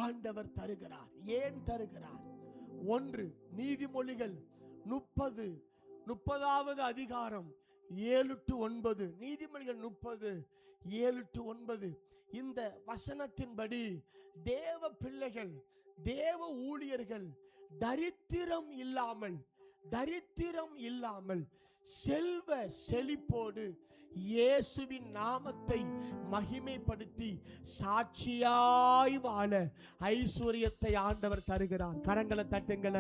ஆண்டவர் தருகிறார்? ஏன் தருகிறார்? 1 நீதிமொழிகள் 30வது அதிகாரம் 7-9. நீதிமொழிகள் 30:7-9. இந்த வசனத்தின்படி தேவ பிள்ளைகள், தேவ ஊழியர்கள் தரித்திரம் இல்லாமல் செல்வ செழிப்போடு இயேசுவின் நாமத்தை மகிமைப்படுத்தி சாட்சியாய் வாழ ஐஸ்வர்யத்தை ஆண்டவர் தருகிறார். கரங்களை தட்டுங்கள.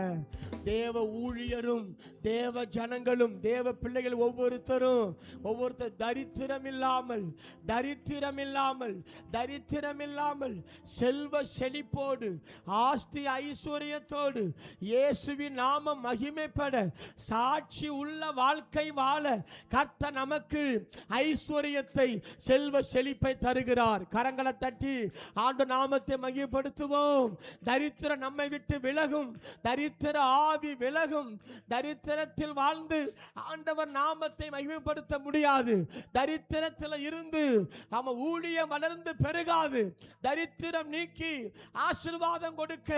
தேவ ஊழியரும் தேவ ஜனங்களும் தேவ பிள்ளைகள் ஒவ்வொருத்தர் தரித்திரம் இல்லாமல் செல்வ செழிப்போடு ஆஸ்தி ஐஸ்வர்யத்தோடு இயேசுவின் நாமம் மகிமைப்பட சாட்சி உள்ள வாழ்க்கை வாழ கர்த்தர் நமக்கு ஐஸ்வர்யத்தை, செல்வ செழிப்பை தருகிறார். கரங்களை தட்டி ஆண்டு நாமத்தை மகிமைப்படுத்துவோம். தரித்திரம் நம்மை விட்டு விலகும். தரித்திர ஆவி விலகும். தரித்திரத்தில் வாழ்ந்து ஆண்டவர் நாமத்தை மகிமைப்படுத்த முடியாது. தரித்திரத்தில் இருந்து நம்ம ஊழியம் வளர்ந்து பெருகாது. தரித்திரம் நீக்கி ஆசீர்வாதம் கொடுக்க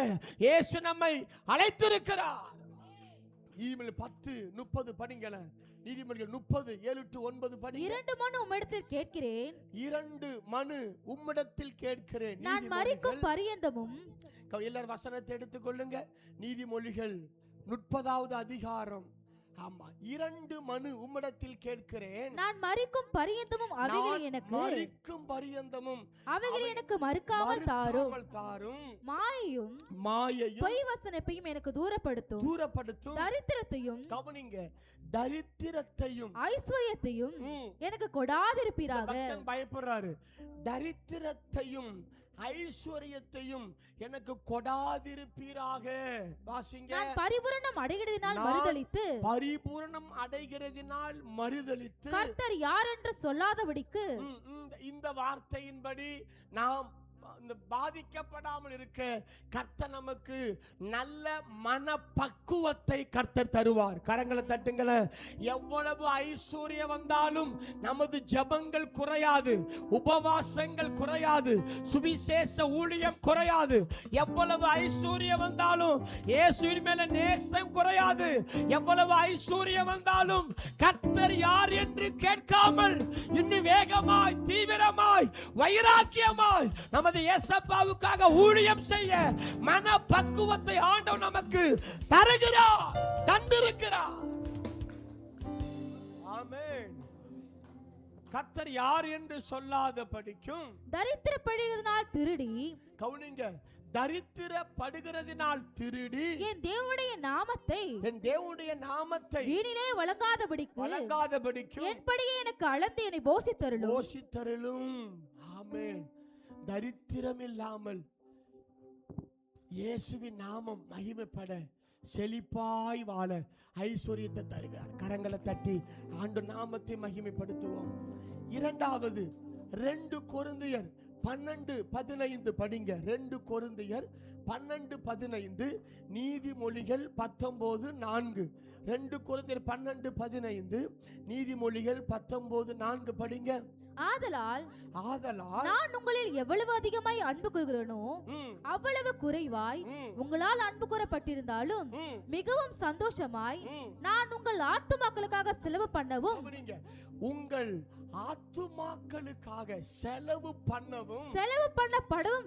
இயேசு நம்மை அழைத்திருக்கிறார். 10:30 படிங்கள. நீதிமொழிகள் 30:7-9 படிங்க. 2 மனு உம்மிடத்தில் கேட்கிறேன். 2 மனு உம்மிடத்தில் கேட்கிறேன். நான் மரிக்கும் பரியந்தமும். எல்லாரும் வசனத்தை எடுத்துக்கொள்ளுங்க. நீதிமொழிகள் 30வது அதிகாரம். ஆமா, 2 மனு உம்மிடத்தில் கேட்கிறேன். நான் மரிக்கும் பரியந்தமும் அவைகளை எனக்கு மறுக்காமல் தாரும். மாயையும் பொய் வசனத்தையும் எனக்கு தூரப்படுத்தும். தரித்திரத்தையும், கவனிங்க, தரித்திரத்தையும் ஐஸ்வர்யத்தையும் எனக்கு கொடாதிருப்பீராக. பயப்படுறாரு. தரித்திரத்தையும் ஐஸ்வர்யத்தையும் எனக்கு கொடாதிருப்பீராக. வாசிங்க. நான் பரிபூரணம் அடைகிறதினால் மறுதலித்து கர்த்தர் யார் என்று சொல்லாதபடிக்கு. இந்த வார்த்தையின்படி நாம் பாதிக்கப்படாமல் இருக்க கர்த்தர் நமக்கு நல்ல மனப்பக்குவத்தை கர்த்தர் தருவார். கரங்களை தட்டுங்கள. எவ்வளவு ஐஸ்வர்யம் வந்தாலும் நமது ஜெபங்கள் குறையாது, உபவாசங்கள் குறையாது, சுவிசேஷ ஊழியம் குறையாது. எவ்வளவு ஐஸ்வர்யம் வந்தாலும் இயேசுவின் மேல நேசம் குறையாது. எவ்வளவு ஐஸ்வர்யம் வந்தாலும் கர்த்தர் யார் என்று கேட்காமல் இன்னும் வேகமாய், தீவிரமாய், வைராக்கியமாய் நமது இயேசுவுக்காக ஊழியம் செய்ய மன பக்குவத்தை ஆண்டவர் நமக்கு தருகிறார், தந்திருக்கிறார். ஆமென். கர்த்தர் யார் என்று சொல்லாதபடிக்கும் தரித்திரப்படுகிறதினால் திருடி, கவனிங்க, தரித்திரப்படுகிறதினால் திருடி என் தேவனுடைய நாமத்தை வீணிலே வழங்காதபடிக்கு என்படியே எனக்கு அளந்து என்னை போஷித்தருளும். ஆமென். தரித்திரம் இல்லாமல் இயேசுவின் நாமம் மகிமைப்பட, செழிப்பாய் வாழ ஐஸ்வர்யத்தை தருகிறார். கரங்களை தட்டி ஆண்டு நாமத்தை மகிமைப்படுத்துவோம். இரண்டாவது 2 கொரிந்தியர் 12:15 படிங்க. 2 கொரிந்தியர் 12:15, நீதிமொழிகள் 19:4. 2 கொரிந்தியர் 12:15, நீதிமொழிகள் 19:4 படிங்க. ஆதலால் நான் உங்களில் எவ்வளவு அதிகமாய் அன்பு கூறுகிறேனோ அவ்வளவு குறைவாய் உங்களால் அன்பு கூறப்பட்டிருந்தாலும் மிகவும் சந்தோஷமாய் நான் உங்கள் ஆத்துமாக்களுக்காக செலவு பண்ணவும், உங்கள் ஆத்துமாக்களுக்காக செலவு பண்ணப்படவும்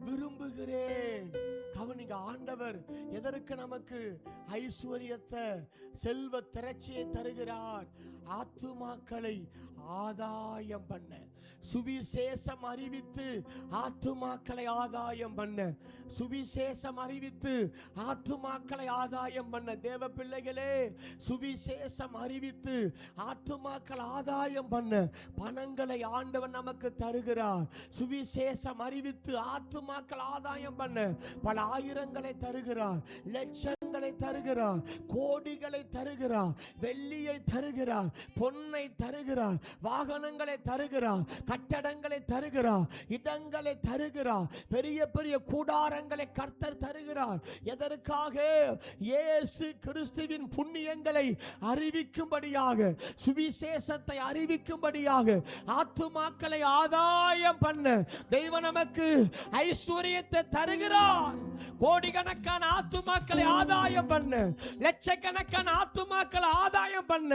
விரும்புகிறேன். கவனிங்க, ஆண்டவர் எதற்கு நமக்கு ஐஸ்வர்யத்தை, செல்வ திரட்சியை தருகிறார்? ஆத்துமாக்களை ஆதாயம் பண்ண, சுவிசேஷம் அறிவித்து ஆத்துமாக்களை ஆதாயம் பண்ண, சுவிசேஷம் அறிவித்து ஆத்துமாக்களை ஆதாயம் பண்ண. தேவ பிள்ளைகளே, சுவிசேஷம் அறிவித்து ஆத்துமாக்கள் ஆதாயம் பண்ண பணங்களை ஆண்டவர் நமக்கு தருகிறார். சுவிசேஷம் அறிவித்து ஆத்துமாக்கள் ஆதாயம் பண்ண பல ஆயிரங்களை தருகிறார், லட்சங்களை தருகிறார், கோடிகளை தருகிறார், வெள்ளியை தருகிறார், பொன்னை தருகிறார், வாகனங்களை தருகிறார், கட்டடங்களை தருகிறார், இடங்களை தருகிறார், பெரிய பெரிய கூடாரங்களை கர்த்தர் தருகிறார். எதற்காக? இயேசு கிறிஸ்துவின் புண்ணியங்களை அறிவிக்கும்படியாக, சுவிசேஷத்தை அறிவிக்கும்படியாக, ஆத்துமாக்களை ஆதாயம் பண்ண தெய்வம் நமக்கு ஐஸ்வர்யத்தை தருகிறார். கோடிக்கணக்கான ஆத்துமாக்களை ஆதாயம் பண்ண, லட்சக்கணக்கான ஆத்துமாக்களை ஆதாயம் பண்ண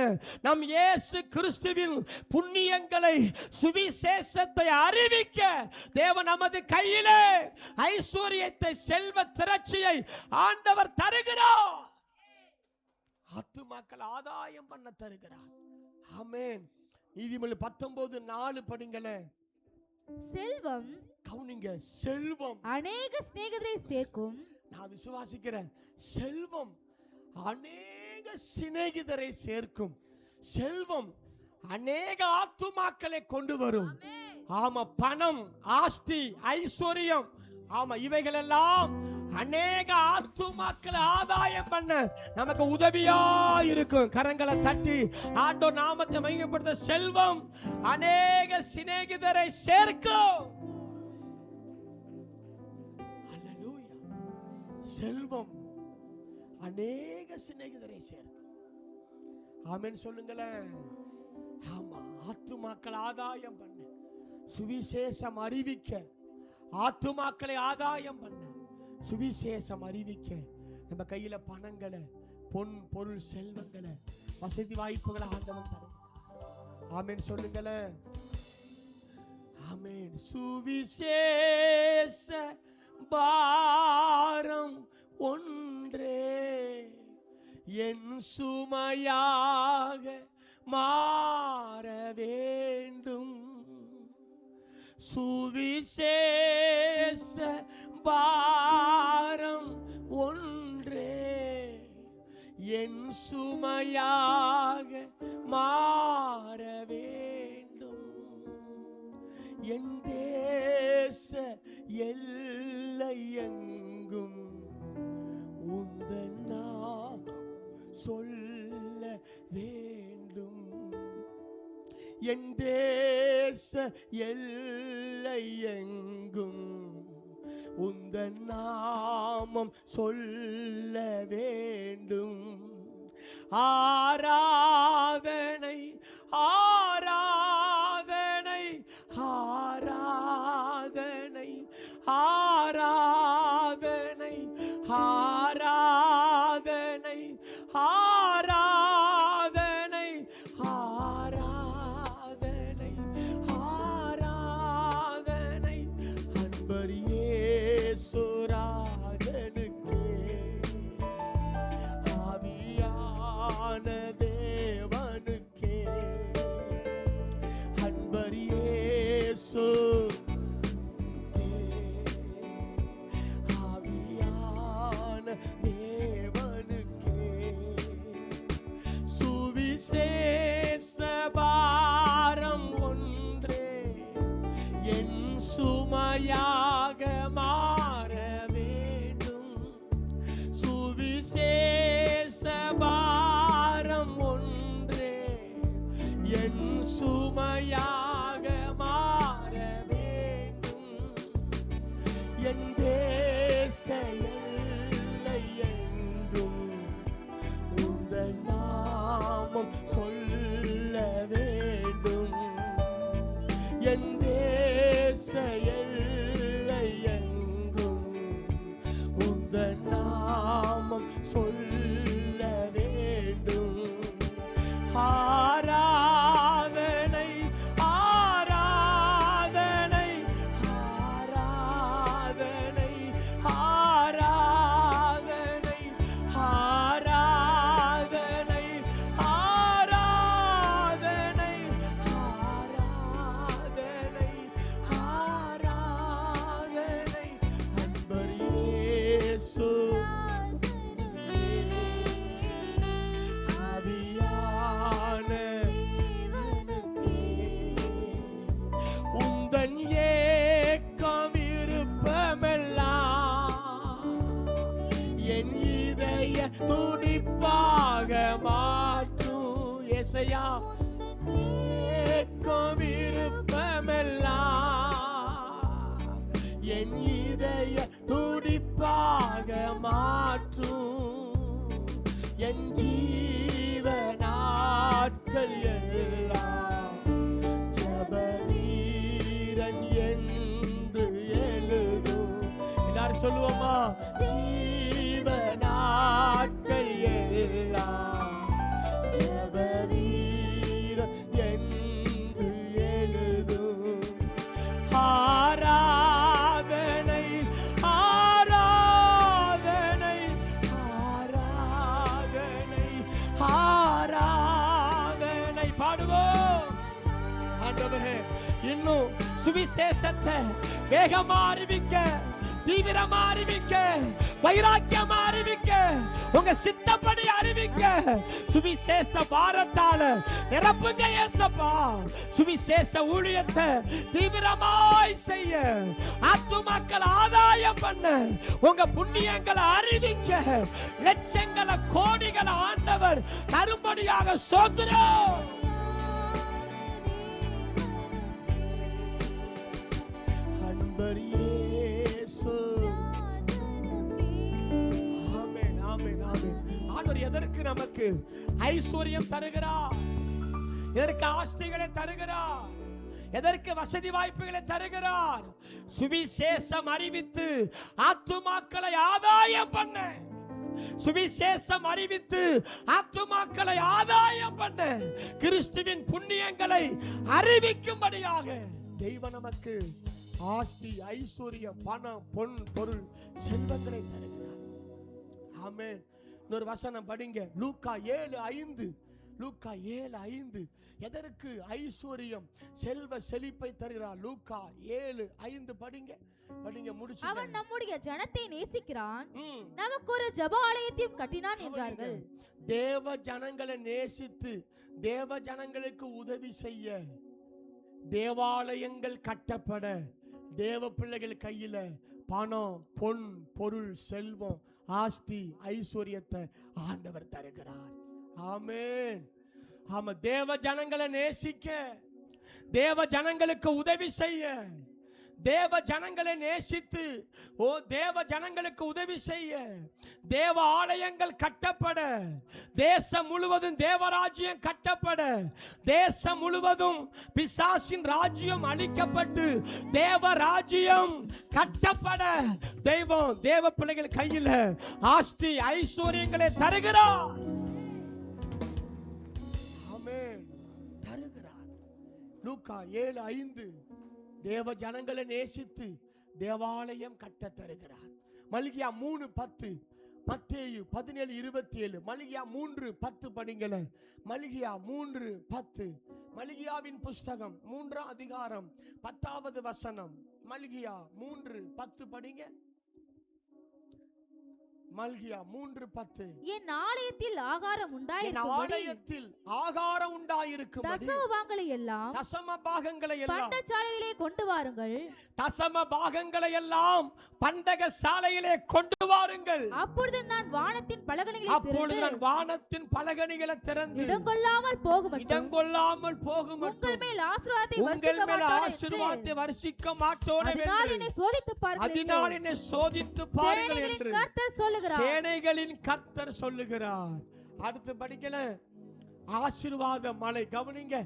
நம் இயேசு கிறிஸ்துவின் புண்ணியங்களை, சுவிசேஷத்தை அறிவிக்க தேவன் நமது கையிலே ஐஸ்வர்யத்தை, செல்வ திரட்சியை ஆண்டவர் தருகிறார். ஆத்துமாக்கள் ஆதாயம் பண்ண தருகிறார். ஆமென். நீதிமொழி 19:4 படிங்களே. செல்வம், கவனிங்க, செல்வம் அநேக சிநேகிதரை சேர்க்கும். நான் விசுவாசிக்கிறேன், செல்வம் அநேக சிநேகிதரை சேர்க்கும். செல்வம் அநேக ஆத்துமாக்களை கொண்டு வரும். ஆமா, பணம், ஆஸ்தி, ஐஸ்வர்யம், ஆமா, இவைகள் எல்லாம் அநேக ஆத்துமாக்களை ஆதாயம் பண்ண நமக்கு உதவியா இருக்கும். கரங்களை தட்டி ஆண்டவர் நாமத்தை மகிமைப்படுத்த. செல்வம் அநேக சிநேகிதரை சேர்க்கும். அல்லேலூயா. செல்வம் அநேக சிநேகிதரை சேர்க்கும். ஆமென் சொல்லுங்களேன். ஆமா, ஆத்துமாக்கள் ஆதாயம் பண்ண, சுவிசேஷம் அறிவிக்க, ஆத்துமாக்களை ஆதாயம் பண்ண, சுவிசேஷம் அறிவிக்க நம்ம கையில பணங்களை, பொன் பொருள், செல்வங்களை, வசதி வாய்ப்புகளை ஆண்டவன் தரும். ஆமென் சொல்லுங்களேன். ஆமென். சுவிசேஷ பாரம் ஒன்றே என் சுமையாக மாற வேண்டும். சுவிசேஷ பாரம் ஒன்றே என் சுமையாக மாற வேண்டும். என் தேச எல்லை எங்கும் உந்தன் நாமம் சொல்ல வேண்டும். என் தேச எல்லை எங்கும் உந்தன் நாமம் சொல்ல வேண்டும். ஆராதனை ஆராதனை ஆராதனை ஆராதனை ஆராதனை ஆராதனை ஆராதனை ஆராதனை அன்பர் இயேசுராஜனுக்கே ஆவியான தேவனுக்கே அன்பர் இயேசு ஆவியான தேவனுக்கே சுவிசேஷ பாரம் ஒன்றே என் சுமையாக மாற வேண்டும். சுவிசேஷ பாரம் ஒன்றே என் சுமையாக மாற வேண்டும். என் தேச எல்லை எங்கும் உந்தன் நாமம் சொல்ல வேண்டும். என் தேச எல்லை எங்கும் உந்தன் நாமம் சொல்ல வேண்டும். ஆராதனை ஆராதனை ஆராதனை ஆராதனை ஆராதனை ஆராதனை ஆராதனை ஆராதனை அன்பர் இயேசு ஆவியான உந்தன் ஏக்கம் விருப்பமெல்லாம் என் இதய துடிப்பாக மாற்றும். ஏசையா ஏக்கம் விருப்பமெல்லாம் என் இதய துடிப்பாக மாற்றும். என் ஜீவ நாட்கள் எல்லாம் ஜெபவீரன் என்று எழுதும். எல்லாரும் சொல்லுவோமா? ஜீவ நாட்கள் எல்லாம் ஜெபவீரன் என்று எழுதும். ஆராதனை ஆராதனை ஆராதனை ஆராதனை பாடுவோம். ஆண்டவரே, இன்னும் சுவிசேஷத்தை வேகமா அறிவிக்க, தீவிரமா அறிவிக்க, வைராக்கியமா அறிவிக்க, உங்க சித்தப்படி அறிவிக்க சுவிசேஷ பாரத்தால நிரப்புங்க ஏசப்பா. சுவிசேஷ ஊழியத்தை தீவிரமாய் செய்ய, ஆத்துமாக்கள் ஆதாயம் பண்ண, உங்க புண்ணியங்களை அறிவிக்க, லட்சங்களை கோடிகளை ஆண்டவர் தரும்படியாக சோத்திரம். அன்பர் இயேசு. ஆமென் ஆமென் ஆமென். ஆண்டவர் எதற்கு நமக்கு ஐஸ்வர்யம் தருகிறார்? எதற்கு ஆஸ்திகளை தருகிறார்? எதற்கு வசதி வாய்ப்புகளை தருகிறார்? சுவிசேஷம் அறிவித்து ஆத்துமாக்களை ஆதாயம் பண்ண, சுவிசேஷம் அறிவித்து ஆத்துமாக்களை ஆதாயம் பண்ண, கிறிஸ்துவின் புண்ணியங்களை அறிவிக்கும்படியாக தெய்வம் நமக்கு ஆஸ்தி, ஐஸ்வர்யம், பணம், பொன், பொருள், செல்வங்களை தருகிறார். ஆமென். இன்னொரு வசனம் படிங்க, லூக்கா 7:5. லூக்கா 7:5. எதற்கு ஐஸ்வர்யம், செல்வ செழிப்பை தருகிறார்? லூக்கா 7:5 படிங்க. படிங்க முடிச்சு. அவன் நம்முடைய ஜனத்தை நேசிக்கிறான், நமக்கு ஒரு ஜெப ஆலயத்தையும் கட்டினான் என்றார்கள். தேவ ஜனங்களை நேசித்து தேவ ஜனங்களுக்கு உதவி செய்ய, தேவாலயங்கள் கட்டப்பட, தேவ பிள்ளைகள் கையில பணம், பொன், பொருள், செல்வம், ஆஸ்தி, ஐஸ்வர்யத்தை ஆண்டவர் தருகிறார். ஆமென். ஆமா, தேவ ஜனங்களை நேசிக்க, தேவ ஜனங்களுக்கு உதவி செய்ய, தேவ ஜனங்களை நேசித்து, தேவ ஜனங்களுக்கு உதவி செய்ய, தேவ ஆலயங்கள் கட்டப்பட, தேசம் முழுவதும் தேவராஜ்யம் கட்டப்பட, தேசம் முழுவதும் பிசாசின் ராஜ்யம் அழிக்கப்பட்டு தேவ ராஜ்யம் கட்டப்பட தெய்வம் தேவ பிள்ளைகள் கையில் ஆஸ்தி ஐஸ்வர்யங்களை தருகிறார். ஆமென். தருகிறார். லூக்கா 7:5 தேவ ஜனங்களை நேசித்து தேவாலயம் கட்ட தருகிறார். மல்கியா 3:10, மத்தேயு 17:27, மல்கியா 3:10 படிங்கள. மல்கியா 3:10, மல்கியாவின் புஸ்தகம் 3ஆம் அதிகாரம் 10வது வசனம். மல்கியா 3:10 படிங்க. மல்கியா 3:10. என் ஆலயத்தில் ஆகாரம் உண்டாயிருக்கும் தசமபாகங்களை எல்லாம் பண்டகசாலையிலே கொண்டு வாருங்கள். தசமபாகங்களை எல்லாம் பண்டகசாலையிலே கொண்டு வாருங்கள். அப்பொழுது நான் வானத்தின் பலகணிகளை திறந்து இடங்கொள்ளாமல் போகும் உங்கள் மேல் ஆசீர்வாதத்தை வர்ஷிக்க மாட்டோம். அதனால் என்னை சோதித்து பாருங்கள் என்று சேனைகளின் கர்த்தர் சொல்லுகிறார். அடுத்து படிக்கல. ஆசீர்வாத மழை. கவனிங்க,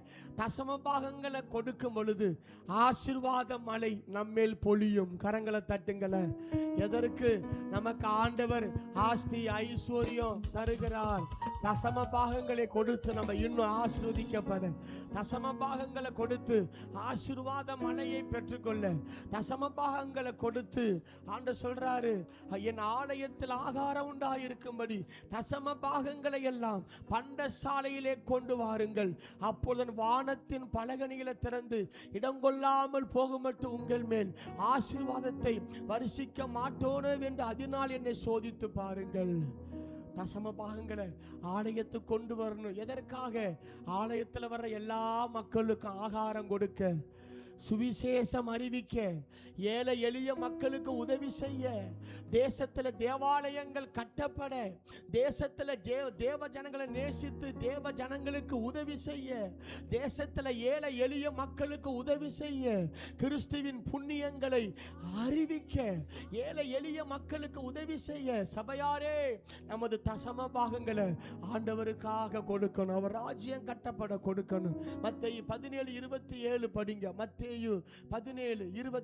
தசம பாகங்களை கொடுக்கும் பொழுது ஆசீர்வாத மழை நம்மேல் பொழியும். கரங்களை தட்டுங்கள. எதற்கு? நமக்கு ஆண்டவர் ஆஸ்தி ஐஸ்வர்யம் தருகிறார். தசம பாகங்களை கொடுத்து நம்ம இன்னும் ஆசீர்வதிக்கப்பட, தசம பாகங்களை கொடுத்து ஆசீர்வாத மழையை பெற்றுக்கொள்ள, தசம பாகங்களை கொடுத்து ஆண்டவர் சொல்றாரு, என் ஆலயத்தில் ஆகாரம் உண்டாயிருக்கும்படி தசம பாகங்களை எல்லாம் பண்டசாலையிலே கொண்டு வாருங்கள். அப்பொழுது வானத்தின் பலகணிகளை திறந்து இடங்கொள்ளாமல் போகுமட்டும் உங்கள் மேல் ஆசீர்வாதத்தை வருஷிக்க மாட்டோனே என்று அதனால் என்னை சோதித்து பாருங்கள். தசம பாகங்களை ஆலயத்துக்கு கொண்டு வரணும். எதற்காக? ஆலயத்தில் வர்ற எல்லா மக்களுக்கும் ஆகாரம் கொடுக்க, சுவிசேஷம் அறிவிக்க, ஏழை எளிய மக்களுக்கு உதவி செய்ய, தேசத்தில் தேவாலயங்கள் கட்டப்பட, தேசத்தில் தேவ ஜனங்களை நேசித்து தேவ ஜனங்களுக்கு உதவி செய்ய, தேசத்தில் ஏழை எளிய மக்களுக்கு உதவி செய்ய, கிறிஸ்துவின் புண்ணியங்களை அறிவிக்க, ஏழை எளிய மக்களுக்கு உதவி செய்ய, சபையாரே நமது தசம பாகங்களை ஆண்டவருக்காக கொடுக்கணும். அவர் ராஜ்யம் கட்டப்பட கொடுக்கணும். மத்தேயு 17:27 படிங்க. மத்தேயு 17:27.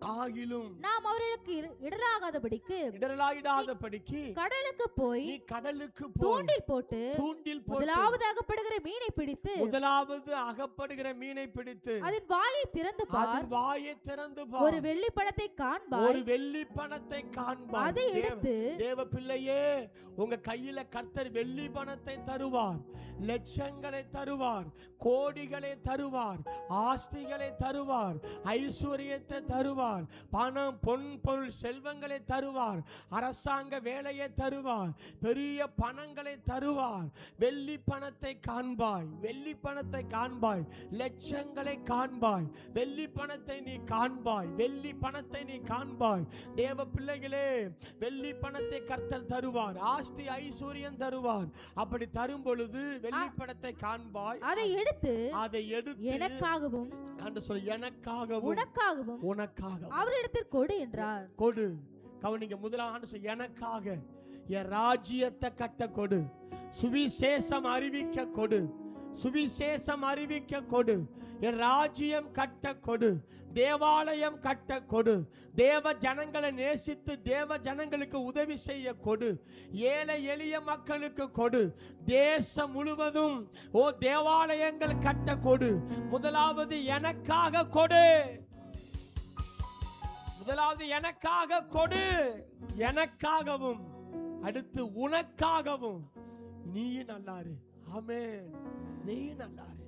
ஆகிலும் நாம் அவர்களுக்கு இடராகாதபடிக்கு கடலுக்கு போய் தூண்டில் போட்டு முதலாவது அகப்படுகிற மீனை பிடித்து அதன் வாயை திறந்து ஒரு வெள்ளி பணத்தை காண்பாய். அதை எடுத்து தேவ பிள்ளையே, உங்க கையில கர்த்தர் வெள்ளி பணத்தை தருவார், லட்சங்களை தருவார், கோடிகளை தருவார், ஆஸ்திகளை தருவார், ஐஸ்வர்யத்தை தருவார், பணம் பொன் பொருள் செல்வங்களை தருவார், அரசாங்க வேலையை தருவார், பெரிய பணங்களை தருவார். வெள்ளி பணத்தை காண்பாய், வெள்ளி பணத்தை காண்பாய், லட்சங்களை காண்பாய், வெள்ளி பணத்தை நீ காண்பாய், வெள்ளி பணத்தை நீ காண்பாய். தேவ பிள்ளைகளே, வெள்ளி பணத்தை கர்த்தர் தருவார், ஆஸ்தி ஐஸ்வர்யம் தருவார். அப்படி தரும் பொழுது வெள்ளி பணத்தை காண்பாய், அதை எடுத்து எனக்காகவும் உனக்காகவும் அவரிடத்தில் கொடு என்றார். கொடு. கவனிங்க, முதலாவது எனக்காக என் ராஜ்யத்தை கட்ட கொடு, சுவிசேஷம் அறிவிக்க கொடு, சுவிசேஷம் அறிவிக்க கொடு, என் ராஜ்யம் கட்ட கொடு, தேவாலயம் கட்ட கொடு, தேவ ஜனங்களை நேசித்து தேவ ஜனங்களுக்கு உதவி செய்ய கொடு, ஏழை எளிய மக்களுக்கு கொடு, தேசம் முழுவதும் தேவாலயங்கள் கட்ட கொடு. முதலாவது எனக்காக கொடு, முதலாவது எனக்காக கொடு, எனக்காகவும் அடுத்து உனக்காகவும். நீ நல்லாரு. ஆமென். நீ நல்லாரு,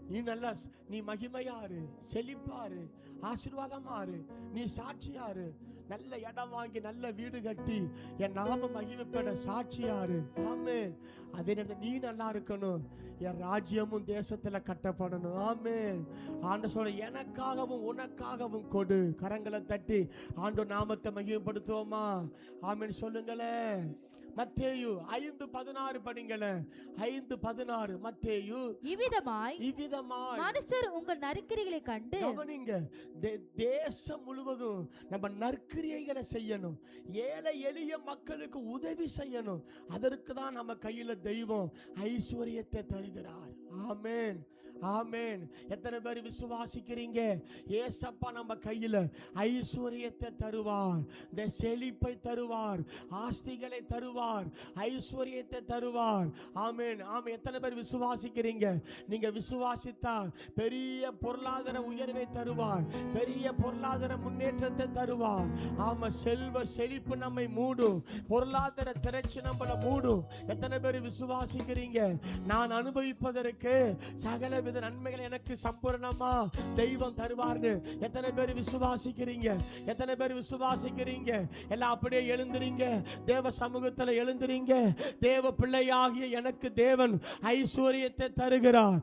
நீ நல்லா, நீ மகிமையாரு, செழிப்பாரு, ஆசீர்வாதமாரு, நீ சாட்சியாரு, நல்ல இடம் வாங்கி நல்ல வீடு கட்டி என் நாம மகிமைப்பட சாட்சியாரு. ஆமென். அதே நேரத்தில் நீ நல்லா இருக்கணும், என் ராஜ்யமும் தேசத்துல கட்டப்படணும். ஆமென். ஆண்டவர் சொல்ற எனக்காகவும் உனக்காகவும் கொடு. கரங்களை தட்டி ஆண்டவர் நாமத்தை மகிமைப்படுத்துவோமா? ஆமென் சொல்லுங்களேன். மத்தேயு 5:16 படிங்களேன். 5:16 மத்தேயு. இவ்விதமாய் மனுஷர் உங்கள் நற்கிரியைகளை கண்டு, கவனிங்க, தேசம் முழுவதும் நம்ம நற்கிரியைகளை செய்யணும், ஏழை எளிய மக்களுக்கு உதவி செய்யணும். அதற்கு தான் நம்ம கையில தெய்வம் ஐஸ்வர்யத்தை தருகிறார். ஆமென், ஆமென். எத்தனை பேர் விசுவாசிக்கிறீங்க? ஏசப்பா நம்ம கையில ஐஸ்வர்யத்தை தருவார், இந்த செழிப்பை தருவார், ஆஸ்திகளை தருவார், ஐஸ்வர்யத்தை தருவார். ஆமென், ஆமென். எத்தனை பேர் விசுவாசிக்கிறீங்க? நீங்க விசுவாசித்தால் பெரிய பொருளாதார உயர்வை தருவார், பெரிய பொருளாதார முன்னேற்றத்தை தருவார். ஆமா, செல்வ செழிப்பு நம்மை மூடும், பொருளாதார திரட்சி நம்மளை மூடும். எத்தனை பேர் விசுவாசிக்கிறீங்க? நான் அனுபவிப்பதற்கு சகல நன்மைகள் எனக்கு சம்பூர்ணமா தெய்வம் தருவார்னு எத்தனை பேர் விசுவாசிக்கிறீங்க? எத்தனை பேர் விசுவாசிக்கிறீங்க? எல்லாம் அப்படியே எழுந்துறீங்க, தேவ சமூகத்தில் எழுந்துறீங்க. தேவ பிள்ளையாகிய எனக்கு தேவன் ஐஸ்வர்யத்தை தருகிறார்.